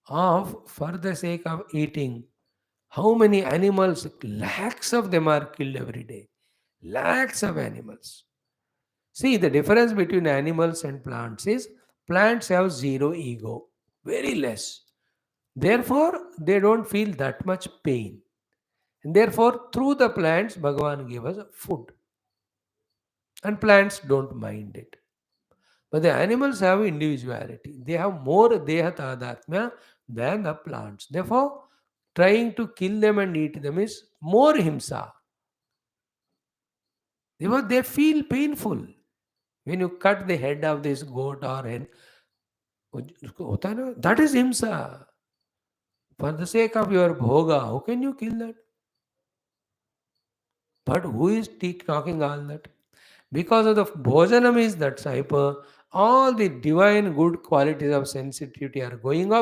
of for the sake of eating. How many animals, lakhs of them are killed every day. Lakhs of animals. See, the difference between animals and plants is plants have zero ego, very less. Therefore, they don't feel that much pain. And therefore, through the plants, Bhagavan gave us food. And plants don't mind it. But the animals have individuality. They have more deha tadatmya than the plants. Therefore, trying to kill them and eat them is more himsa. Because they feel painful. When you cut the head of this goat or hen, उसको होता है ना, that is himsa. For the sake of your bhoga, how can you kill that? But who is talking all that? Because of the bhojanam is that type, all the divine good qualities of sensitivity are going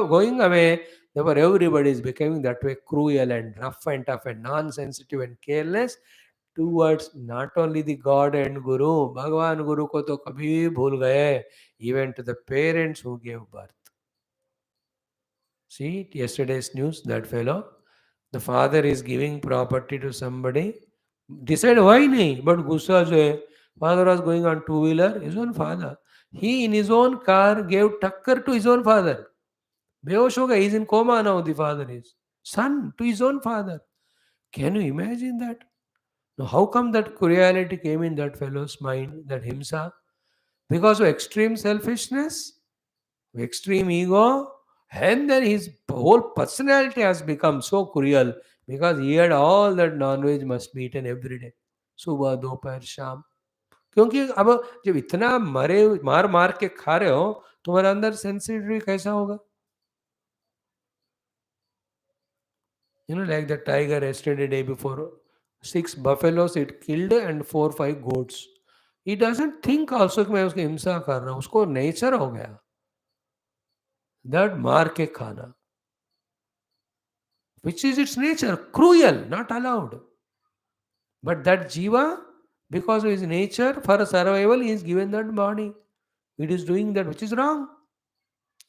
away. Therefore, everybody is becoming that way cruel and rough and tough and non-sensitive and careless towards not only the God and Guru. Bhagavan Guru ko to kabhi bhul gaye, even to the parents who gave birth. See yesterday's news, that fellow, the father is giving property to somebody. Decide why nahi, but gussa jo hai. Father was going on two-wheeler, his own father. He in his own car gave takkar to his own father. Behosh ho gaya, he is in coma now, the father is. Son to his own father. Can you imagine that? Now, how come that cruelty came in that fellow's mind, that himsa? Because of extreme selfishness, extreme ego, and then his whole personality has become so cruel because he had all that non-veg must be eaten every day. सुबह दोपहर शाम, क्योंकि अब जब इतना मरे मार मार के खा रहे हो, तुम्हारे अंदर सेंसिटिविटी कैसा होगा? Like the tiger yesterday, day before, 6 buffaloes it killed and 4-5 goats. He doesn't think also कि मैं उसकी हिंसा कर रहा हूँ, उसको नेचर हो गया that मार के खाना, which is its nature, cruel, not allowed. But that jiva, because of his nature, for survival, he is given that body. It is doing that which is wrong.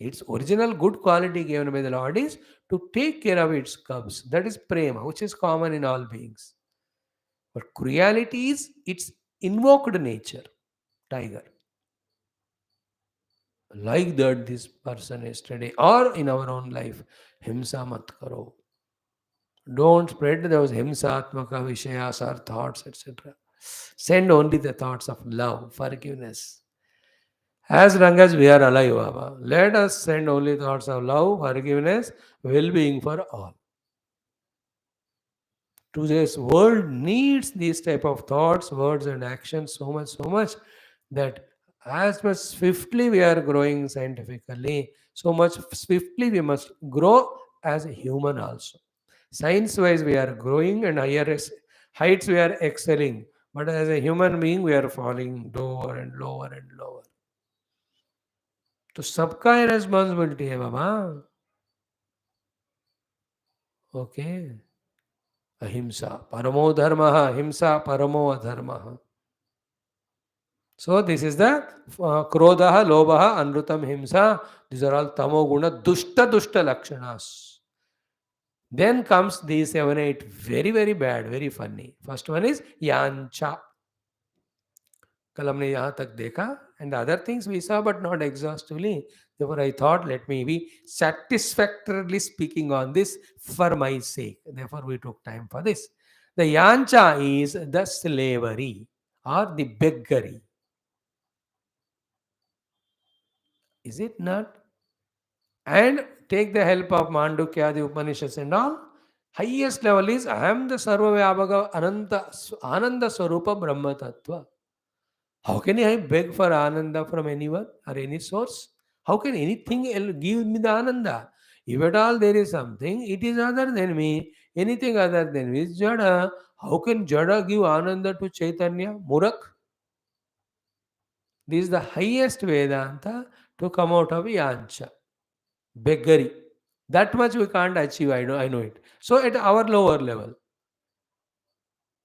Its original good quality given by the Lord is to take care of its cubs. That is prema, which is common in all beings. But cruelty is its invoked nature, tiger. Like that, this person yesterday or in our own life, himsa mat karo. Don't spread those himsatmaka vishayas or thoughts, etc. Send only the thoughts of love, forgiveness. As long as we are alive, Baba, let us send only thoughts of love, forgiveness, well-being for all. Today's world needs these type of thoughts, words, and actions so much that as much swiftly we are growing scientifically, so much swiftly we must grow as a human also. Science-wise, we are growing and heights we are excelling, but as a human being, we are falling lower and lower and lower. तो सबका responsibility है बाबा. Okay, अहिंसा परमो धर्म, हिंसा परमो अधर्म. So this is the krodha, lobha, anrutam, himsa. These are all tamo guna, dushta lakshanas. Then comes these 7, 8, very bad, very funny. First one is yancha. कल हमने यहाँ तक देखा, and the other things we saw but not exhaustively. Therefore I thought let me be satisfactorily speaking on this for my sake. Therefore we took time for this. The yancha is the slavery or the beggary. Is it not? And take the help of Mandukya, the Upanishads and all. Highest level is I am the Sarva Vyabhaga Ananda Swarupa Brahma Tattva. How can I beg for Ananda from anyone or any source? How can anything else give me the Ananda? If at all there is something, it is other than me. Anything other than me is Jada. How can Jada give Ananda to Chaitanya? Murak? This is the highest Vedanta to come out of Yancha. Beggary. That much we can't achieve, I know it. So at our lower level,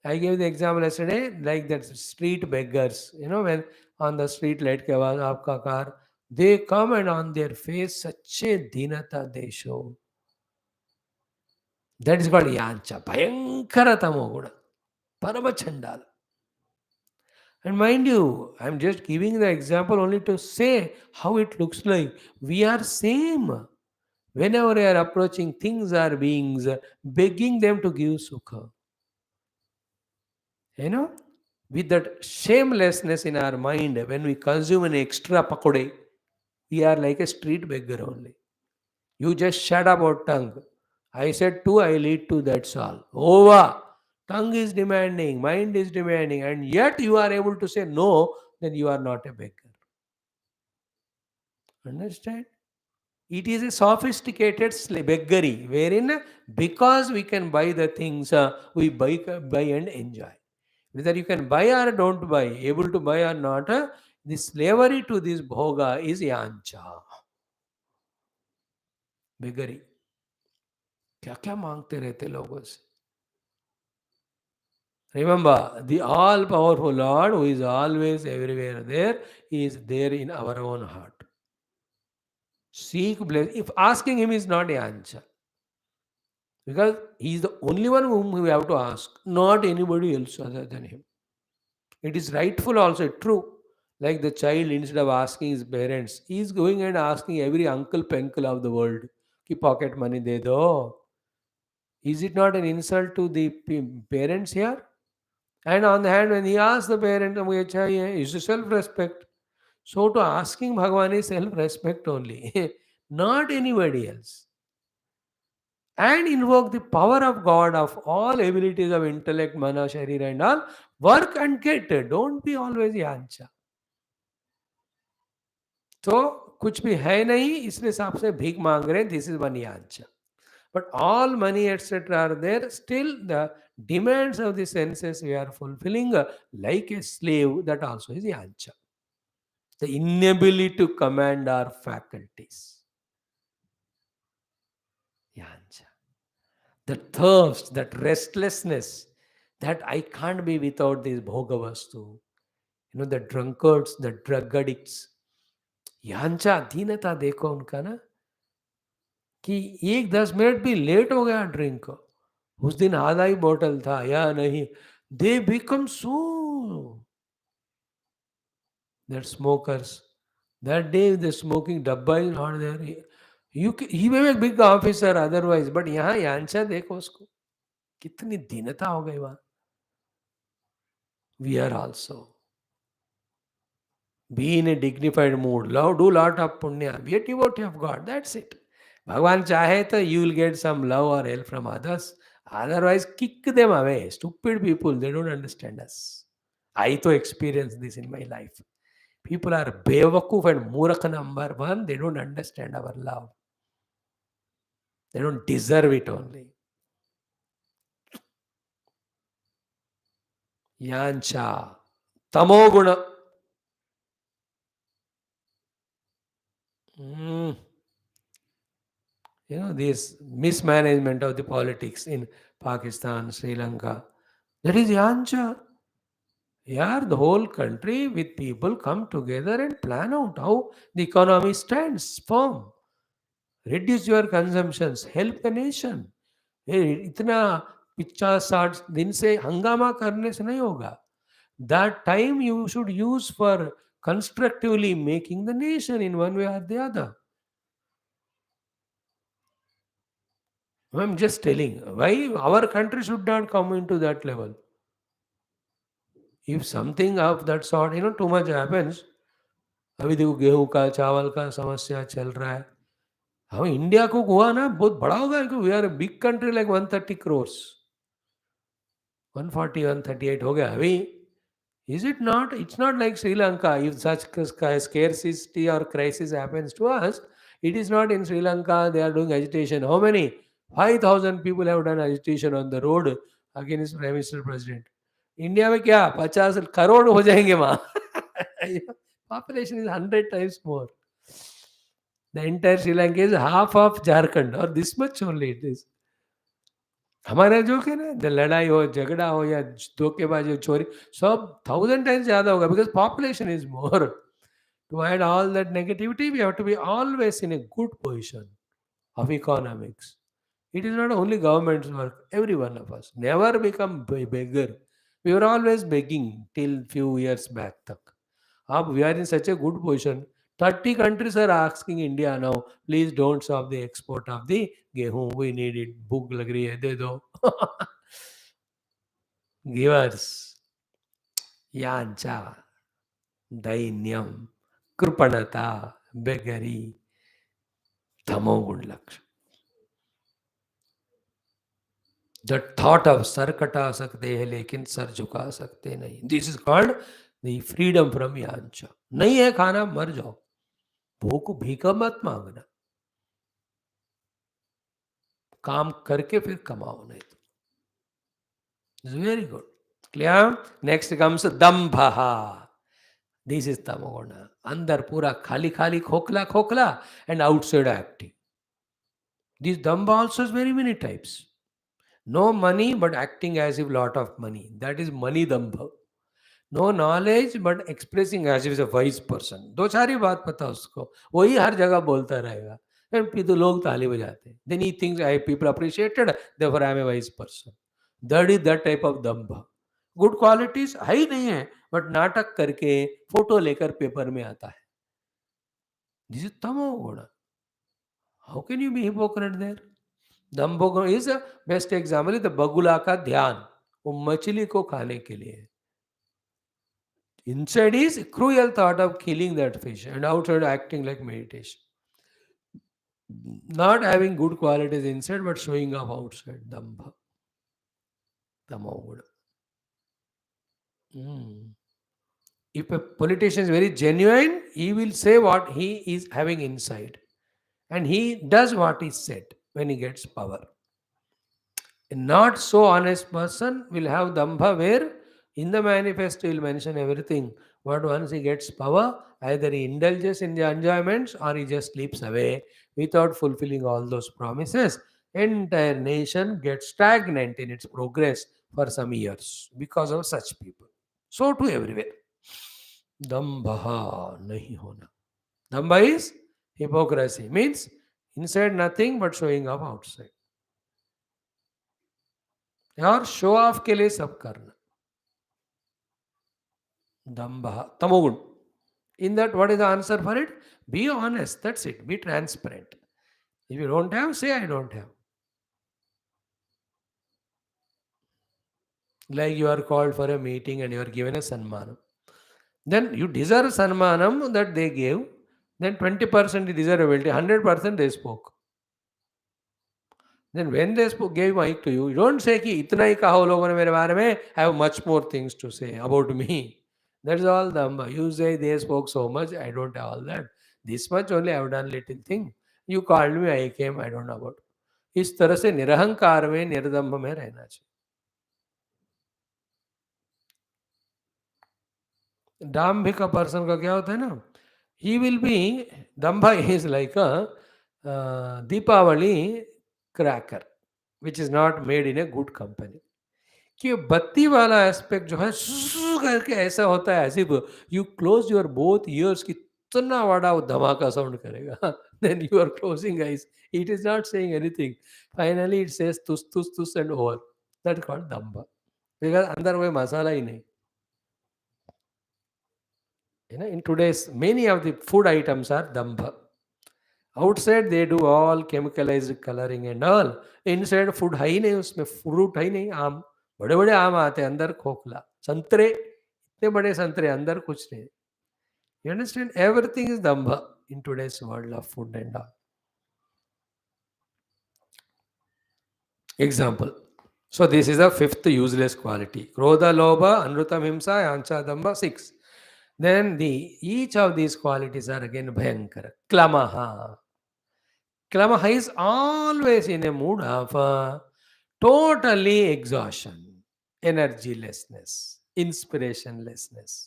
I gave the example yesterday, like that street beggars, when on the street light ke baad aapka car, they come and on their face such a dinata they show. That is called yancha, bhayankara tamoguna, parama chandala. And mind you, I am just giving the example only to say how it looks like. We are same. Whenever we are approaching things or beings, begging them to give sukha. With that shamelessness in our mind, when we consume an extra pakode, we are like a street beggar only. You just shut up our tongue. I said 2, I lead to, that's all. Over. Tongue is demanding, mind is demanding, and yet you are able to say no, then you are not a beggar. Understand? It is a sophisticated beggary, wherein because we can buy the things, we buy and enjoy. Whether you can buy or don't buy, able to buy or not, the slavery to this bhoga is yancha, beggary. क्या क्या मांगते रहते लोगों से. Remember, the all powerful Lord, who is always everywhere there, is there in our own heart. Seek bless. If asking him is not a answer, because he is the only one whom we have to ask, not anybody else other than him. It is rightful also, true. Like the child, instead of asking his parents, he is going and asking every uncle penkle of the world, ki pocket money de do. Is it not an insult to the parents here? And on the hand, when he asks the parent, "मुझे चाहिए," is a self-respect. So to asking Bhagavan is self-respect only, not anybody else. And invoke the power of God of all abilities of intellect, mana, sharira and all. Work and get. Don't be always yancha. तो कुछ भी है नहीं, इसलिए हिसाब से भीख मांग रहे हैं. दिस इज वन यांचा. But all money, etc., are there. Still, the demands of the senses we are fulfilling like a slave. That also is yancha. The inability to command our faculties. Yancha. The thirst, that restlessness, that I can't be without this bhogavastu. The drunkards, the drug addicts. यांचा दीनता देखो उनका ना, कि 1-10 minute भी late हो गया drink, उस दिन आधा ही बोतल था या नहीं, they become so. That smokers, that day the smoking डब्बा is not there. He may be big officer otherwise, but यहाँ यांचा देखो उसको, कितनी दीनता हो गई वहां. We are also be in a dignified mood, love, do lot of punya, be a devotee of God. That's it. Bhagavan chahe to you will get some love or help from others. Otherwise, kick them away. Stupid people, they don't understand us. I to experience this in my life. People are bewakuf and murak number one. They don't understand our love. They don't deserve it only. Yancha. Tamo guna. This mismanagement of the politics in Pakistan, Sri Lanka, that is yancha. Yeah, the whole country with people come together and plan out how the economy stands firm. Reduce your consumptions, help the nation. इतना 50-60 दिन से हंगामा करने से नहीं होगा. That time you should use for constructively making the nation in one way or the other. I'm just telling why our country should not come into that level. If something of that sort, too much happens. अभी देखो गेहूं का चावल का समस्या चल रहा है. हम इंडिया को हुआ ना बहुत बड़ा होगा, we are big country like 130 crores. 140, 138 हो गया अभी. Is it not? It's not like Sri Lanka. If such scarcity or crisis happens to us, it is not in Sri Lanka. They are doing agitation. How many? 5,000 people have done agitation on the road against Prime Minister President. India में क्या 50 करोड़ हो जाएंगे वहां. Population is 100 times more. The entire Sri Lanka is half of Jharkhand, or this much only it is. हमारा जो है ना, the लड़ाई हो, झगड़ा हो या धोखेबाजी, चोरी, सब 1000 times ज़्यादा होगा, because population is more. To add all that negativity, we have to be always in a good position of economics. It is not only government's work, every one of us. Never become beggar. We were always begging till few years back. We are in such a good position. 30 countries are asking India now, please don't stop the export of the gehu. We need it. Bhook lag rahi hai, de do. Give us. Yancha. Dainyam. Krupanata. Beggary. Tamo gun lakshana. The thought of sir कटा सकते हैं लेकिन sir झुका सकते नहीं. This is called the freedom from yancha. नहीं है खाना, मर जाओ. भूख भीख मत मांगना, काम करके फिर कमाओ. नहीं तो it's very good. Clear. Next comes दम्भहा. दिस इज तमोगुण. अंदर पूरा खाली खाली, खोखला खोखला, एंड आउटसाइड एक्टिंग. दिस दम्भ also is very many types. No money but acting as if lot of money. That is money dambha. No knowledge but expressing as if is a wise person. दो चार ही बात पता उसको, वही हर जगह बोलता रहेगा. And फिर तो लोग ताली बजाते हैं. Then he thinks I people appreciated, therefore I am a wise person. That is that type of dambha. Good qualities है ही नहीं है, बट नाटक करके फोटो लेकर पेपर में आता है. दिस इज तमो गुण. How can you be hypocrite there? दम्भो is best example is the बगुला का ध्यान. वो मछली को खाने के लिए. Inside is cruel thought of killing that fish, and outside acting like meditation. Not having good qualities inside but showing off outside. Dambha. Tamoguna. If a politician is very genuine, he will say what he is having inside. And he does what is said when he gets power. A not so honest person will have dambha, where in the manifesto he will mention everything. But once he gets power, either he indulges in the enjoyments or he just sleeps away without fulfilling all those promises. Entire nation gets stagnant in its progress for some years because of such people. So too everywhere. Dambha nahi hona. Dambha is hypocrisy. Means inside nothing but showing up outside. और show off के लिए सब करना. दम्भा तमोगुण. In that, what is the answer for it? Be honest. That's it. Be transparent. If you don't have, say I don't have. Like you are called for a meeting and you are given a sanmanam. Then you deserve sanmanam that they gave. Then 20% desirability, 100% they spoke. Then when they gave mic to you, you don't say कि इतना ही कहा लोगों ने मेरे बारे में. I have much more things to say about me. That's all dhamma. You say they spoke so much, I don't have all that. This much only I have done little thing. You called me, I came, I don't know about. इस तरह से निरहंकार में, निर्दम्भ में रहना चाहिए. डाम्भिक person का क्या होता है ना, he will be, dambha is like a Deepavali cracker which is not made in a good company. कि बत्ती वाला एस्पेक्ट जो है करके ऐसा होता है, ऐसे you close your both ears, कितना बड़ा वो धमाका साउंड करेगा. Then you are closing eyes, it is not saying anything. Finally it says तुस तुस तुस एंड ओवर. दैट कॉल्ड दम्भा. बिकॉज अंदर कोई मसाला ही नहीं. In today's many of the food items are dambha. Outside they do all chemicalized coloring and all. Inside food है ही नहीं, उसमें फ्रूट है ही नहीं. आम, बड़े बड़े आम आते हैं, अंदर खोखला. संतरे, इतने बड़े संतरे, अंदर कुछ नहीं. You understand? Everything is dambha in today's world of food and all. Example. So this is the fifth useless quality. Krodha, Lobha, Anrutam, Himsa, Yancha, Dambha, 6. Then each of these qualities are again Bhayankara. Klamaha. Klamaha is always in a mood of totally exhaustion, energylessness, inspirationlessness.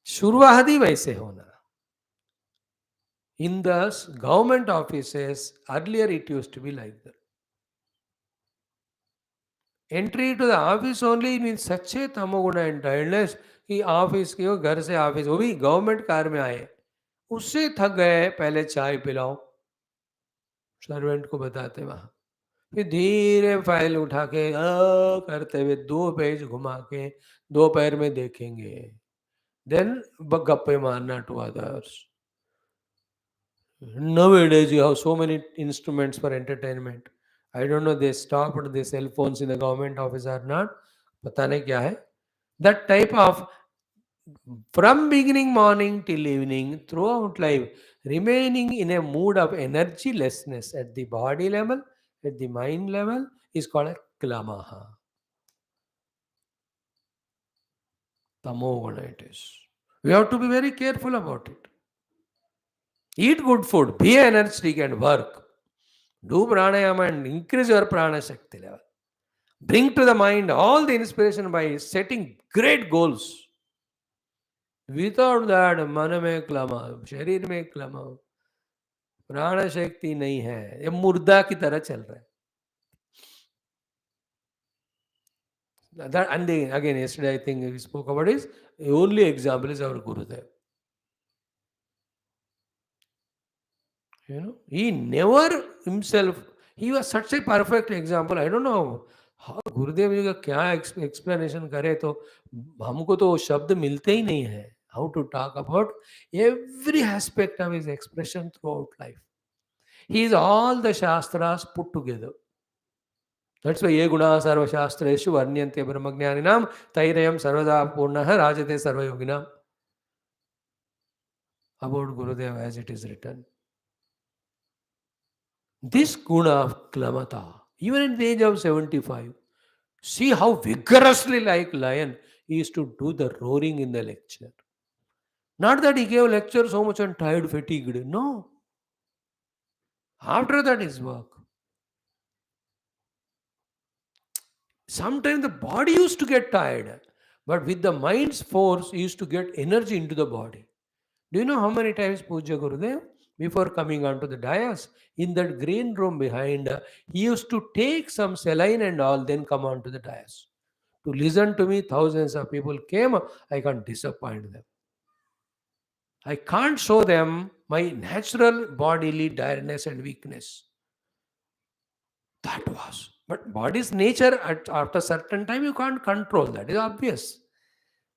शुरुआत ही वैसे होना. In the government offices, earlier it used to be like that. Entry to the office only means such a tamoguna and tiredness कि office की हो, घर से office, वो भी गवर्नमेंट कार में आए, उससे थक गए, पहले चाय पिलाओ, सर्वेंट को बताते वहां. फिर धीरे फाइल उठा के करते हुए 2 पेज घुमा के 2 पैर में देखेंगे. देन गप्पे मारना to others. Nowadays you have so many instruments for entertainment. I don't know they stopped the cell phones in the government office or not. पता नहीं क्या है. That type of, from beginning morning till evening, throughout life, remaining in a mood of energylessness at the body level, at the mind level, is called a klamaha. Tamoguna it is. We have to be very careful about it. Eat good food, be energetic and work. Do pranayama and increase your prana shakti level. Bring to the mind all the inspiration by setting great goals. Without that, मन में क्लमा, शरीर में क्लमा, प्राण शक्ति नहीं है, ये मुर्दा की तरह चल रहा है. That, and again, yesterday I think we spoke about this. The only example is our Gurudev. He never himself, he was such a perfect example. I don't know how गुरुदेव जी का क्या एक्सप्लेनेशन करे, तो हमको तो शब्द मिलते ही नहीं है. How to talk about every aspect of his expression throughout life. He is all the shastras put together. That's why ye guna sarva shastreshu varnyante brahmajnaninam tairayam sarvada purnah rajate sarva yoginam. About Gurudev as it is written. This guna of klamata, even at the age of 75, see how vigorously, like lion, he used to do the roaring in the lecture. Not that he gave lecture so much and tired, fatigued. No. After that, his work. Sometimes the body used to get tired, but with the mind's force, he used to get energy into the body. Do you know how many times Puja Gurudev, before coming onto the dais, in that green room behind, he used to take some saline and all, then come onto the dais. To listen to me, thousands of people came, I can't disappoint them. I can't show them my natural bodily tiredness and weakness. That was. But body's nature, after certain time, you can't control. That is obvious.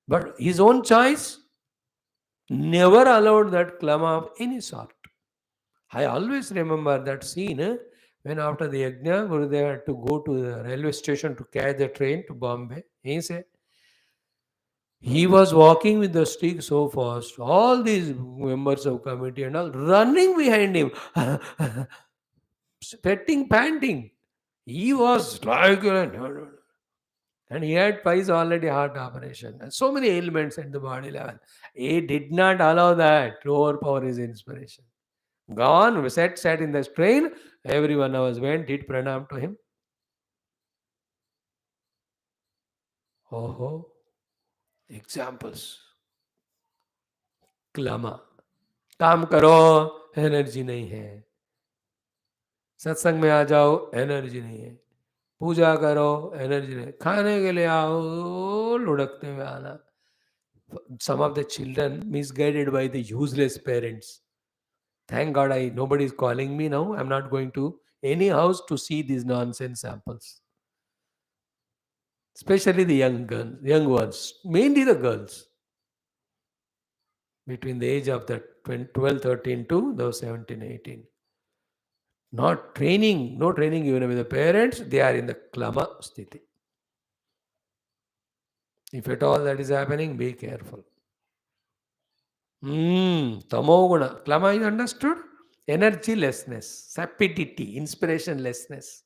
But his own choice never allowed that klama of any sort. I always remember that scene when after the yajna, Gurudev had to go to the railway station to catch the train to Bombay. He was walking with the stick so fast, all these members of committee and all running behind him, sweating, panting. He was like, and he had twice already heart operation, and so many ailments at the body level. He did not allow that to overpower his inspiration. Gone, sat in the train. Every 1 hour went, did pranam to him. Oh, examples. क्लमा, काम करो, energy नहीं है. सत्संग में आ जाओ, energy नहीं है. पूजा करो, एनर्जी नहीं. खाने के लिए आओ, लुढ़कते हुए आना. Some of the children misguided by the useless parents. Thank God nobody is calling me now. I'm not going to any house to see these nonsense samples. Especially the young ones, mainly the girls. Between the age of the 12, 13 to those 17, 18. Not training, no training even with the parents, they are in the klama sthiti. If at all that is happening, be careful. Tamoguna. Klama is understood? Energylessness, sapidity, inspirationlessness.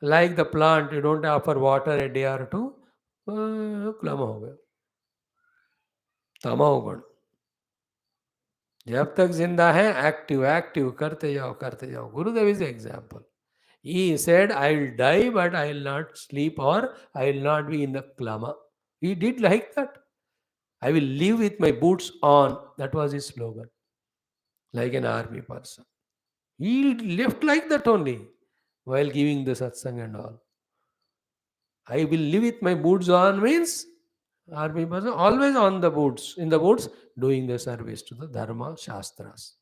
Like the plant, you don't offer water a day or two, klama ho gaya. Tamoguna. जब तक जिंदा है active करते जाओ. Gurudev is the example. He said, I will die, but I will not sleep or I will not be in the klama. He did like that. I will live with my boots on. That was his slogan. Like an army person. He left like that only while giving the satsang and all. I will live with my boots on means army person always on the boots, in the boots, doing the service to the dharma shastras.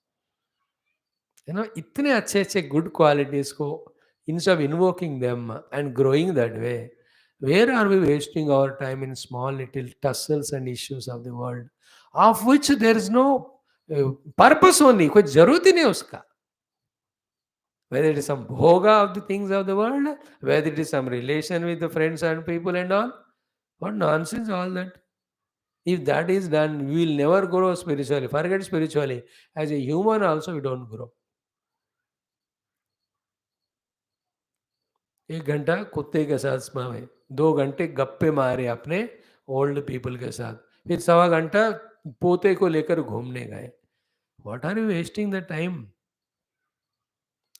इतने अच्छे good qualities को, instead of invoking them and growing that way, where are we wasting our time in small little tussles and issues of the world, of which there is no purpose only, कोई जरूरत ही नहीं उसका. Whether it is some bhoga of the things of the world, whether it is some relation with the friends and people and all, what nonsense all that. If that is done, we will never grow spiritually. Forget spiritually. As a human also, we don't grow. 1 घंटा कुत्ते के साथ spa में, 2 घंटे गप्पे मारे अपने old people के साथ, फिर सवा घंटा पोते को लेकर घूमने गए. What are you wasting the time?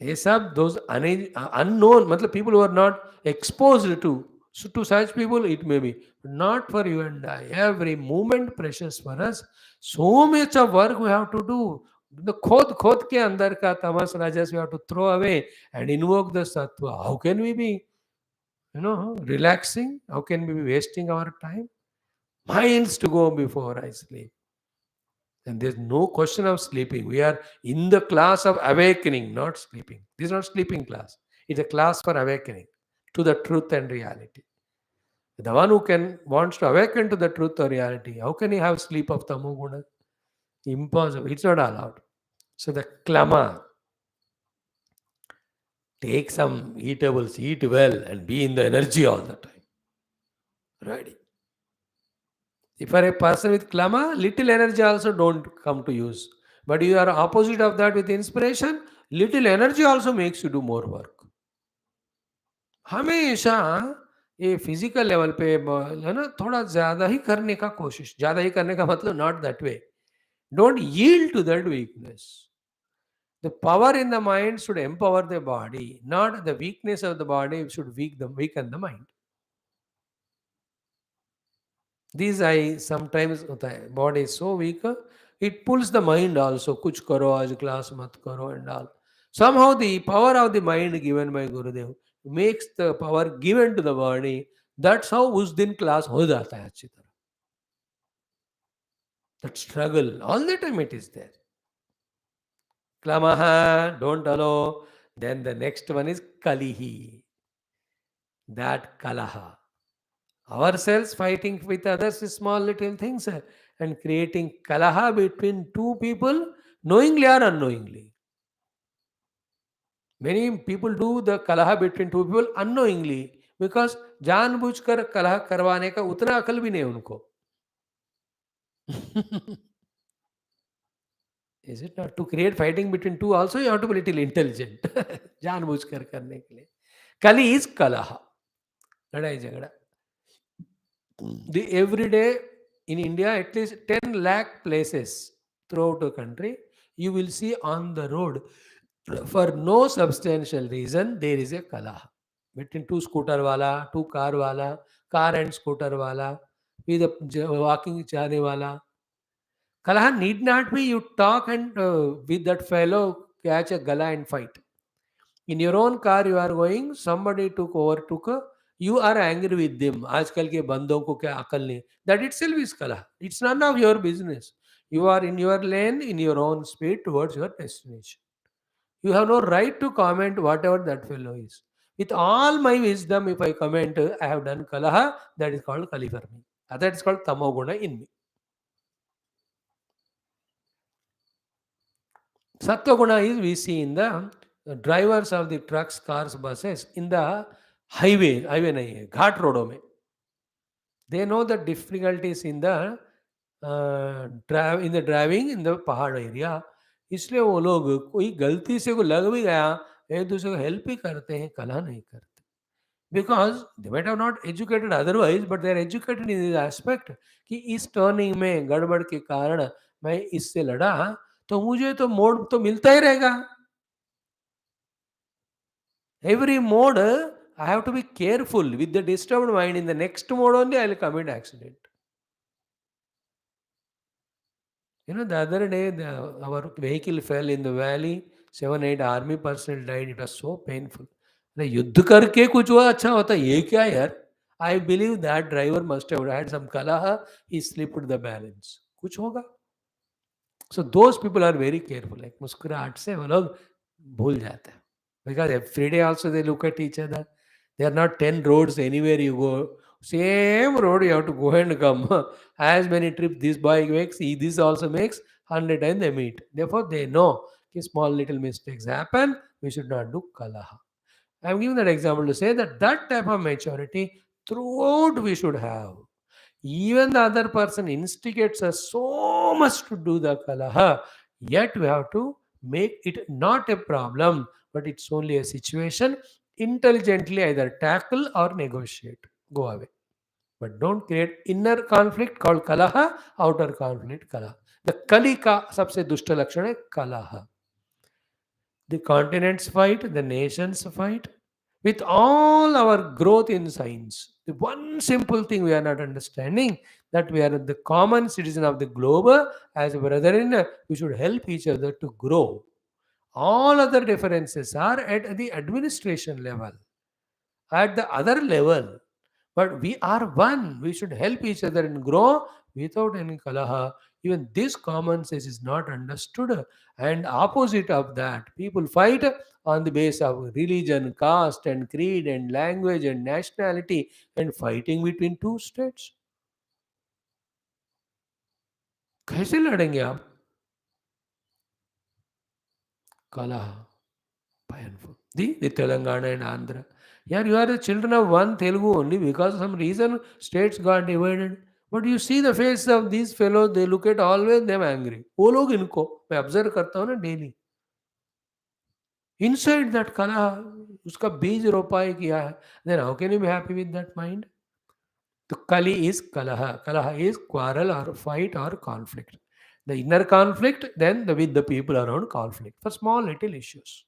ये सब those unknown, मतलब people who are not exposed to, so to such people it may be, not for you and I. Every moment precious for us. So much of work we have to do. The khod के अंदर का tamas rajas we have to throw away and invoke the sattva. How can we be, relaxing? How can we be wasting our time? Miles to go before I sleep. And there's no question of sleeping. We are in the class of awakening, not sleeping. This is not sleeping class. It's a class for awakening to the truth and reality. The one who wants to awaken to the truth or reality, how can he have sleep of tamo guna? Impossible. It's not allowed. So the klama, take some eatables, eat well, and be in the energy all the time. Ready. If for a person with klama, little energy also don't come to use. But you are opposite of that with inspiration, little energy also makes you do more work. हमेशा ये physical level पे है ना, थोड़ा ज़्यादा ही करने का कोशिश, ज़्यादा ही करने का मतलब not that way. Don't yield to that weakness. The power in the mind should empower the body, not the weakness of the body should weaken the mind. These I sometimes होता है, body is so weak, it pulls the mind also. कुछ करो आज class मत करो and all. Somehow the power of the mind given by Gurudev makes the power given to the body. That's how उस दिन class हो जाता है अच्छी तरह. That struggle all the time it is there. Klamaha, don't allow. Then the next one is Kalihi. That Kalaha. Ourselves fighting with others is small little things, and creating kalaha between two people knowingly or unknowingly. Many people do the kalaha between two people unknowingly because जानबूझकर कलह करवाने का उतना अकल भी नहीं उनको. Is it not? To create fighting between two also you have to be little intelligent. जानबूझकर करने के लिए. Kali is kalaha. लड़ाई झगड़ा. The everyday in India, at least 10 lakh places throughout the country, you will see on the road, for no substantial reason, there is a kalaha between two scooter wala, two car wala, car and scooter wala, with a walking chane wala. Kalaha need not be you talk and with that fellow catch a gala and fight. In your own car you are going, somebody overtook, you are angry with them. आजकल के बंदों को क्या अकल नहीं. That itself is kala. It's none of your business. You are in your lane, in your own speed towards your destination. You have no right to comment whatever that fellow is. With all my wisdom, if I comment, I have done kalaha, that is called kali for me. That is called tamo guna in me. Sattva guna is we see in the drivers of the trucks, cars, buses, in the highway नहीं है, घाट रोडों में. They know the difficulties in the driving in the पहाड़ area. इसलिए वो लोग कोई गलती से को लग भी गया, एक दूसरे को हेल्प ही करते हैं, कलह नहीं करते. Because they might have not educated otherwise, but they are educated in this aspect कि इस टर्निंग में गड़बड़ के कारण मैं इससे लड़ा, तो मुझे तो मोड़ तो मिलता ही रहेगा. Every mode, I have to be careful with the disturbed mind. In the next mode only, I will commit accident. The other day, our vehicle fell in the valley. 7-8 army personnel died. It was so painful. युद्ध करके कुछ हुआ अच्छा होता, ये क्या यार? I believe that driver must have had some kalaha. He slipped the balance. कुछ होगा. So those people are very careful. Like मुस्कुराहट से वो लोग भूल जाते हैं. Because every day also they look at each other. There are not 10 roads anywhere you go. Same road you have to go and come. As many trips this boy makes, this also makes, 100 times they meet. Therefore they know कि small little mistakes happen. We should not do kalaha. I am giving that example to say that that type of maturity throughout we should have. Even the other person instigates us so much to do the kalaha, yet we have to make it not a problem, but it's only a situation intelligently either tackle or negotiate. Go away. But don't create inner conflict called kalaha, outer conflict kalaha. The kali ka सबसे दुष्ट लक्षण है kalaha. The continents fight, the nations fight. With all our growth in science, the one simple thing we are not understanding, that we are the common citizen of the globe. As a brethren, we should help each other to grow. All other differences are at the administration level, at the other level. But we are one. We should help each other and grow without any kalaha. Even this common sense is not understood. And opposite of that, people fight on the base of religion, caste and creed and language and nationality, and fighting between two states. कैसे लड़ेंगे आप? Kalaha. Painful. The Telangana and Andhra. Yeah, you are the children of one Telugu only because of some reason states got divided. But you see the face of these fellows, they look at always them angry. वो लोग इनको मैं observe करता हूँ ना daily. Inside that कला उसका बीज रोपाई किया है. Then how can you be happy with that mind? The Kali is Kalaha. Kalaha is quarrel or fight or conflict. The inner conflict, then with the people around conflict for small little issues.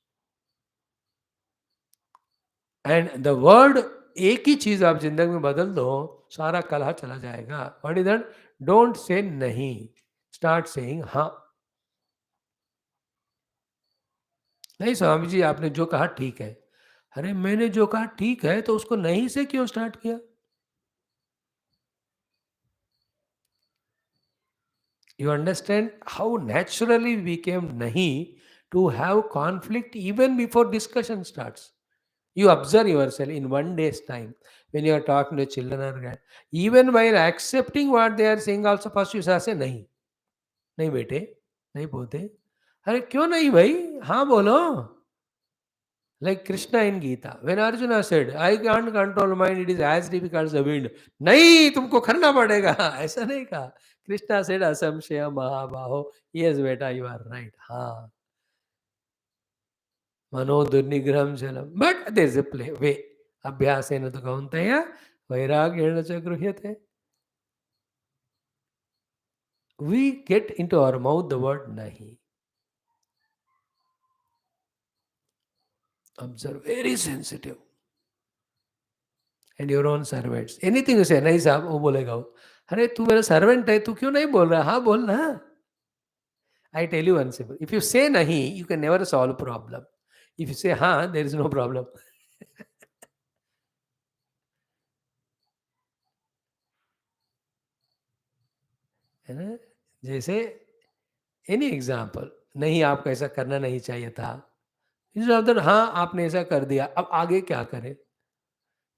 And the word एक ही चीज आप जिंदगी में बदल दो, सारा कलह चला जाएगा. What is that? Don't say नहीं, स्टार्ट सेइंग हाँ. नहीं स्वामी जी आपने जो कहा ठीक है. अरे मैंने जो कहा ठीक है तो उसको नहीं से क्यों स्टार्ट किया? You understand how naturally we came nahi to have conflict even before discussion starts. You observe yourself in one day's time when you are talking to children or even while accepting what they are saying also first you say nahi. नहीं बेटे, नहीं बोलते. अरे क्यों नहीं भाई? हाँ बोलो. Like Krishna in Gita, when Arjuna said, I can't control mind, it is as difficult as the wind. नहीं तुमको करना पड़ेगा. ऐसा नहीं कहा. Krishna said, असंशय महाबाहो. Yes बेटा, you are right. हाँ. मनो दुर्निग्रहम जलम. But there is a play way. अभ्यासेन तो कौन्तेय वैराग्येण च गृह्यते. We get into our mouth the word nahi. Observe, very sensitive. And your own servants. Anything you say नहीं साहब वो बोलेगा वो. अरे तू मेरा सर्वेंट है, तू क्यों नहीं बोल रहा? हाँ बोल ना. I tell you one simple, if you say नहीं you can never solve problem. If you say हाँ देयर इज नो प्रॉब्लम. है ना? जैसे एनी एग्जाम्पल, नहीं आपको ऐसा करना नहीं चाहिए था. हाँ आपने ऐसा कर दिया, अब आगे क्या करें?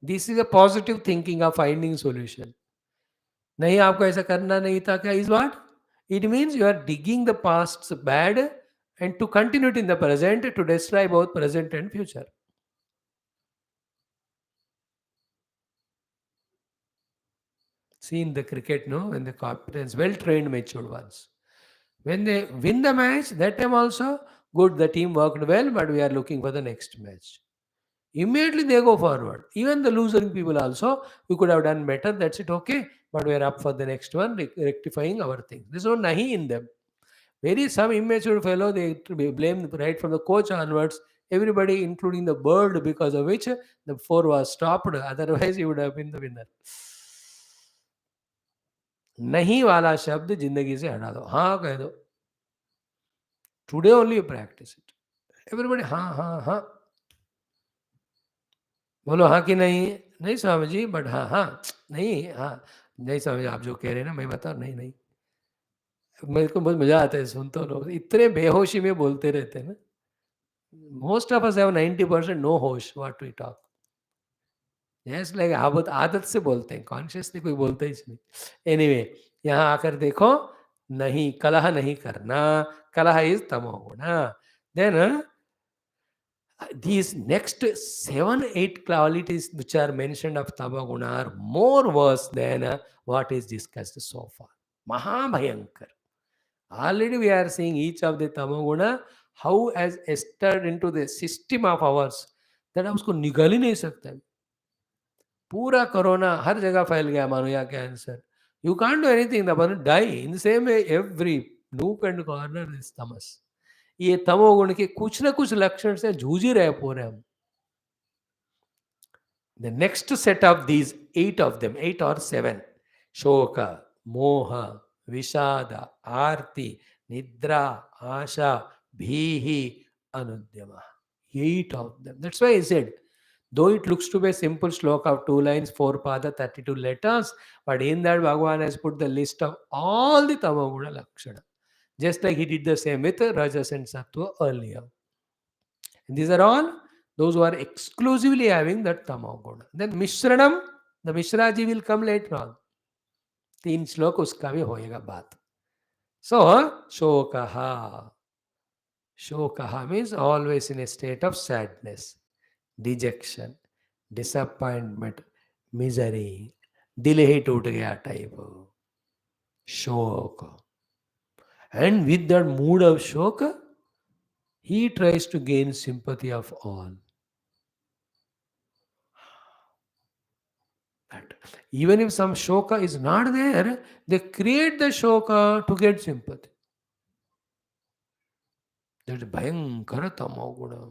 This is a positive thinking of finding solution. नहीं आपको ऐसा करना नहीं था क्या is what? It means you are digging the past's bad and to continue it in the present to destroy both present and future. See in the cricket, no, when the captains, well trained, matured ones, when they win the match, that time also good, the team worked well, but we are looking for the next match. Immediately they go forward. Even the losing people also, we could have done better, that's it, okay, but we are up for the next one, rectifying our things. There's no nahi in them. Very some immature fellow, they blame right from the coach onwards, everybody, including the bird, because of which the four was stopped. Otherwise, he would have been the winner. नहीं वाला शब्द जिंदगी से हटा दो, हाँ कह दो. Today only you practice it. Everybody हाँ हाँ हाँ बोलो. हाँ कि नहीं? नहीं स्वामी जी, बट हाँ हाँ. नहीं हाँ. नहीं स्वामी जी, आप जो कह रहे हैं ना मैं बता. नहीं नहीं, मेरे को बहुत मजा आता है सुन तो. लोग इतने बेहोशी में बोलते रहते हैं ना. Most of us have 90% no hosh what we talk. Yes, like आदत आदत से बोलते हैं, कॉन्शियसली कोई बोलता ही नहीं. एनीवे, यहाँ आकर देखो, नहीं कलह नहीं करना. कलह इज तमोगुण. Then these next 7 8 qualities which are mentioned of tamoguna are more worse than what is discussed so far. Mahabhayankar. Already we are seeing each of the tamoguna how has entered into the system of ours. That आप उसको निगल ही नहीं सकते। पूरा corona हर जगह फैल गया मानो, या cancer, you can't do anything, the person die in the same way every nook and corner is तमस। ये तमोगुण के कुछ ना कुछ लक्षण से जूझ ही रहे पूरे हम। The next set of these, 8 of them, 8 or 7, Shoka, Moha, Vishada, Arti, Nidra, Asha, Bhihi, Anudyama. 8 of them. That's why I said, though it looks to be a simple shloka of 2 lines, 4 pada, 32 letters, but in that Bhagavan has put the list of all the Tamoguna Lakshana. Just like he did the same with Rajas and Sattva earlier. And these are all those who are exclusively having that tamoguna. Then Mishranam, the Mishraji will come later on. 3 श्लोक उसका भी होएगा बात. So, Shokaha. Shokaha means always in a state of sadness, dejection, disappointment, misery, दिल ही टूट गया type. Shok. And with that mood of shok, he tries to gain sympathy of all. That even if some shoka is not there, they create the shoka to get sympathy. That is bhayankara tamoguna.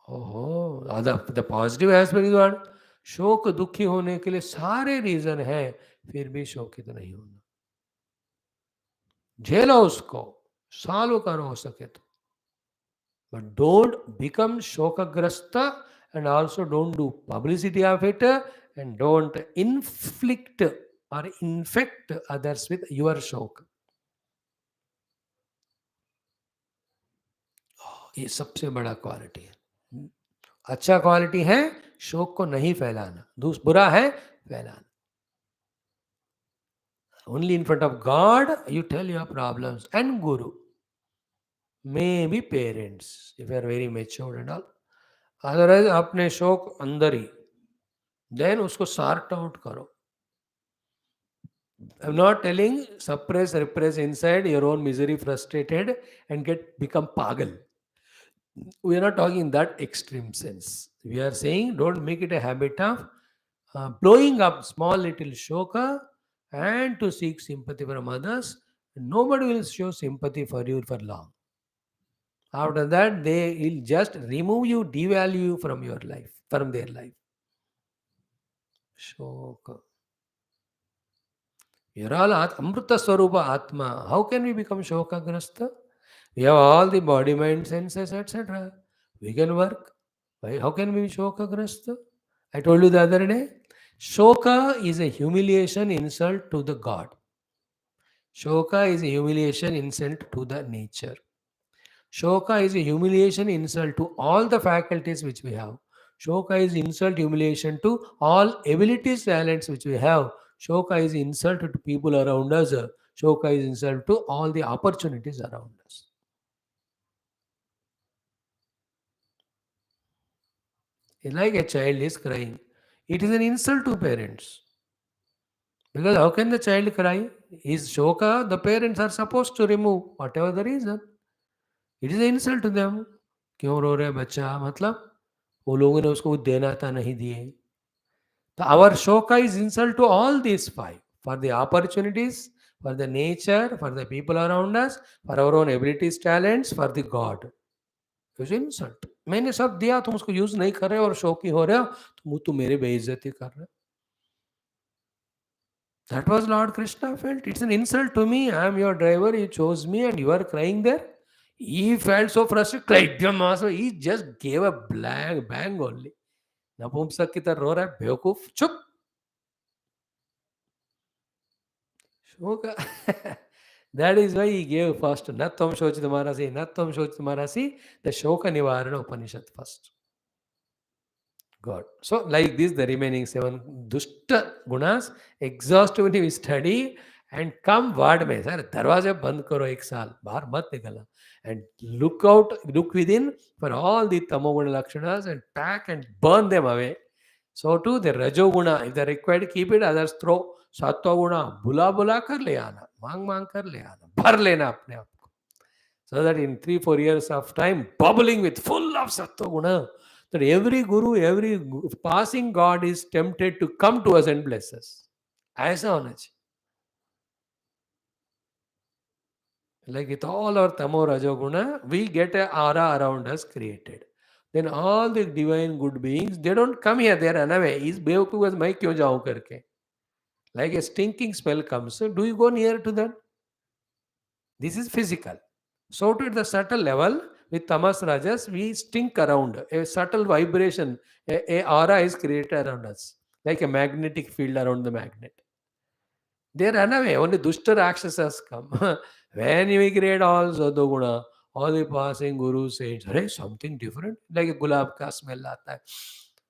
Oh, the positive aspect is what? शोक दुखी होने के लिए सारे reason है, फिर भी शोकित नहीं होना. झेलो उसको, सालों का हो सके तो. But don't become shokagrasta, and also don't do publicity of it, and don't inflict or infect others with your शोक. ये सबसे बड़ा क्वालिटी है. अच्छा क्वालिटी है शोक को नहीं फैलाना, बुरा है फैलाना. Only in front of God you tell your problems, and Guru, maybe parents if you are very mature and all. Otherwise अपने शोक अंदर ही, then उसको sort out करो. I'm not telling suppress, repress inside your own misery, frustrated and become pagal. We are not talking in that extreme sense. We are saying don't make it a habit of blowing up small little shoka and to seek sympathy from others. Nobody will show sympathy for you for long. After that, they will just remove you, devalue you from your life, from their life. Shoka. We are all Amrita Swarupa Atma. How can we become Shokagrasta? We have all the body, mind, senses, etc. We can work. How can we be Shokagrasta? I told you the other day, Shoka is a humiliation insult to the God. Shoka is a humiliation insult to the nature. Shoka is a humiliation insult to all the faculties which we have. Shoka is insult, humiliation to all abilities, talents which we have. Shoka is insult to people around us. Shoka is insult to all the opportunities around us. Like a child is crying, it is an insult to parents. Because how can the child cry? His shoka, the parents are supposed to remove, whatever the reason. It is an insult to them. क्यों रो रहा है बच्चा? मतलब वो लोगों ने उसको देना था, नहीं दिए. So our shoka is insult to all these 5. For the opportunities, for the nature, for the people around us, for our own abilities, talents, for the God. It's insult. मैंने सब दिया, तुम उसको यूज नहीं कर रहे और शौकी हो रहे हो, तुम मेरे बेइज्जती कर रहे हो. That was Lord Krishna felt. It's an insult to me. I am your driver. You chose me and you are crying there. He felt so frustrated. He just gave a bang only. नपुंसक की तरह रो रहा है, बेवकूफ, चुप. शोक. That is why he gave first Natvam Shochitamarasi, Natvam Shochitamarasi, the Shoka Nivarana Upanishad first. God. So, like this, the remaining 7 Dushta Gunas, exhaustively we study and come word में, sir दरवाजे बंद करो 1 साल, बाहर मत निकलना, and look out, look within for all the Tamoguna Lakshanas and pack and burn them away. So too the Rajoguna, if they are required, keep it, others throw. Sattva Guna, बुला बुला कर ले आना, मांग मांग कर ले आना, भर लेना अपने आप को. So that in 3-4 years of time, bubbling with full of sattva guna, that every guru, every passing God is tempted to come to us and bless us. ऐसा होना चाहिए. Like with all our tamo rajoguna, we get a aura around us created. Then all the divine good beings, they don't come here, they are unaware. Is बेवकूफ मैं क्यों जाऊं करके. Like a stinking smell comes, so do you go near to that? This is physical. So to the subtle level, with tamas rajas, we stink around. A subtle vibration, a aura is created around us, like a magnetic field around the magnet. They run away. Only Dushta Rakshasas come. When we create all Sadhuguna, all the passing gurus saints, hey, something different, like a gulab ka smell aata hai.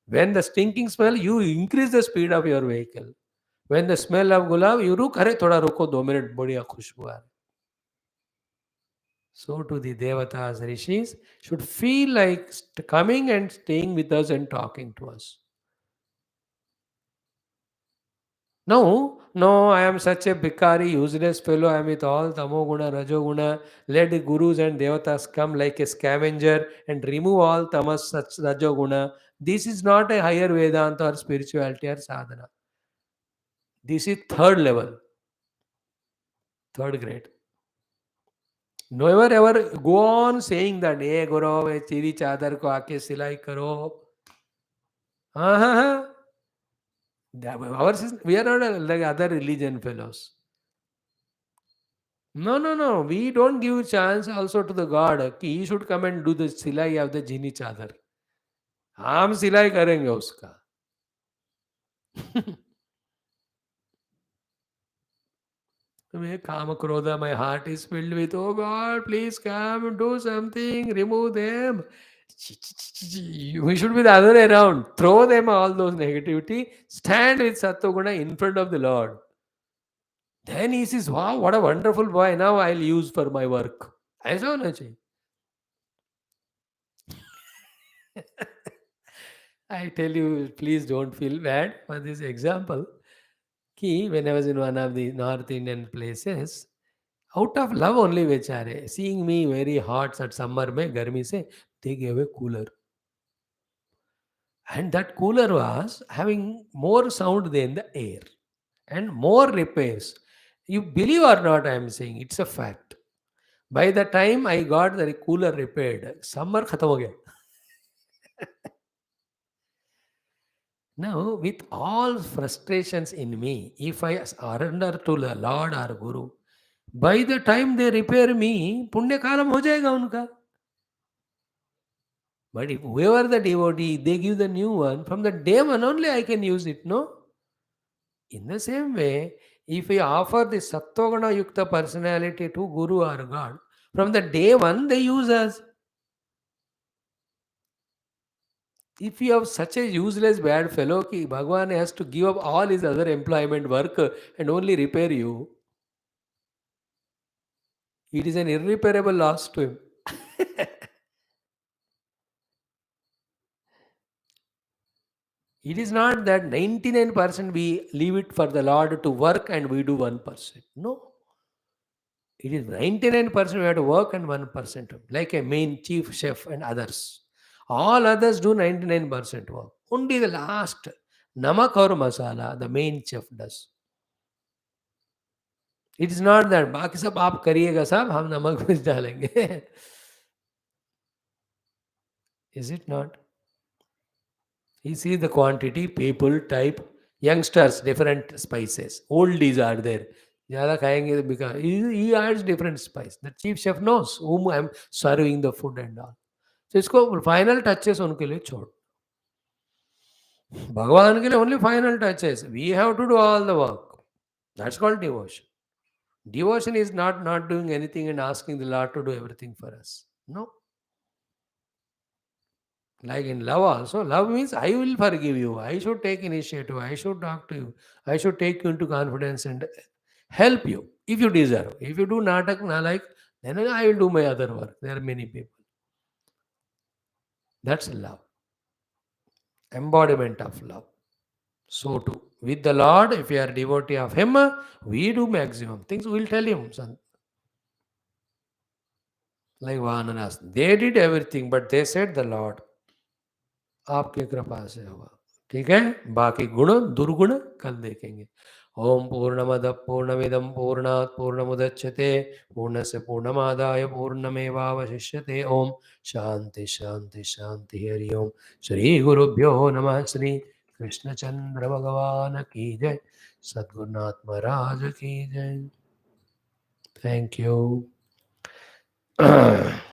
When the stinking smell, you increase the speed of your vehicle. When the smell of gulab, you ruk, अरे थोड़ा रुको 2 minute बढ़िया खुशबू आ रही. So to the devatas, rishis should feel like coming and staying with us and talking to us. No, I am such a bhikari, useless fellow. I am with all tamoguna, rajoguna. Let the gurus and devatas come like a scavenger and remove all tamas, such rajoguna. This is not a higher Vedanta or spirituality or sadhana. This is third level, third grade. Never ever go on saying that, hey Guru, chiri chadar ko aake silai karo. Uh-huh. We are not like other religion fellows. No. We don't give chance also to the God. कि he should come and do the सिलाई of the जीनी चादर. हम सिलाई करेंगे उसका. मैं काम क्रोधा, my heart is filled with, oh God, please come, do something, remove them. We should be the other way around. Throw them all those negativity. Stand with Sattva in front of the Lord. Then he says, wow, what a wonderful boy. Now I'll use for my work. ऐसा होना चाहिए. I tell you, please don't feel bad for this example. When I was in one of the North Indian places, out of love only bechare, seeing me very hot at summer mein, garmi se, they gave a cooler. And that cooler was having more sound than the air and more repairs. You believe or not, I am saying, it's a fact. By the time I got the cooler repaired, summer khatam ho gaya. Now, with all frustrations in me, if I surrender to the Lord or Guru, by the time they repair me, punya kalam ho jayega unka. But if whoever the devotee, they give the new one, from the day one only I can use it, no? In the same way, if we offer the Sattvaguna Yukta personality to Guru or God, from the day one they use us. If you have such a useless bad fellow, ki Bhagavan has to give up all his other employment work and only repair you, it is an irreparable loss to him. It is not that 99% we leave it for the Lord to work and we do 1%. No. It is 99% we have to work and 1% like a main chief chef and others. All others do 99% work. Only the last namak or masala, the main chef does. It is not that बाकी सब आप करिएगा साहब हम नमक मिर्च डालेंगे. Is it not? You see the quantity, people, type, youngsters, different spices. Oldies are there. ज़्यादा खाएंगे because he adds different spice. The chief chef knows whom I am serving the food and all. So इसको final touches उनके लिए छोड़. भगवान के लिए only final touches. We have to do all the work. That's called devotion. Devotion is not doing anything and asking the Lord to do everything for us. No. Like in love also, love means I will forgive you. I should take initiative. I should talk to you. I should take you into confidence and help you if you deserve. If you do natak, like, then I will do my other work. There are many people. That's love. Embodiment of love. So too, with the Lord, if we are devotee of Him, we do maximum things. We'll tell Him, son. like Vananas. They did everything, but they said the Lord. आपकी कृपा से हुआ. ठीक है, बाकी गुण दुर्गुण कल देखेंगे. ओम पूर्णमद पूर्णमिदम पूर्णात् पूर्णमुदच्यते पूर्णस्य पूर्णमादाय पूर्णमेवावशिष्यते. ओम शांति शांति शांति. हरि ओम. श्री गुरुभ्यो नमः. श्री कृष्णचंद्र भगवान की जय. सद्गुरुनाथ महाराज की जय. Thank you.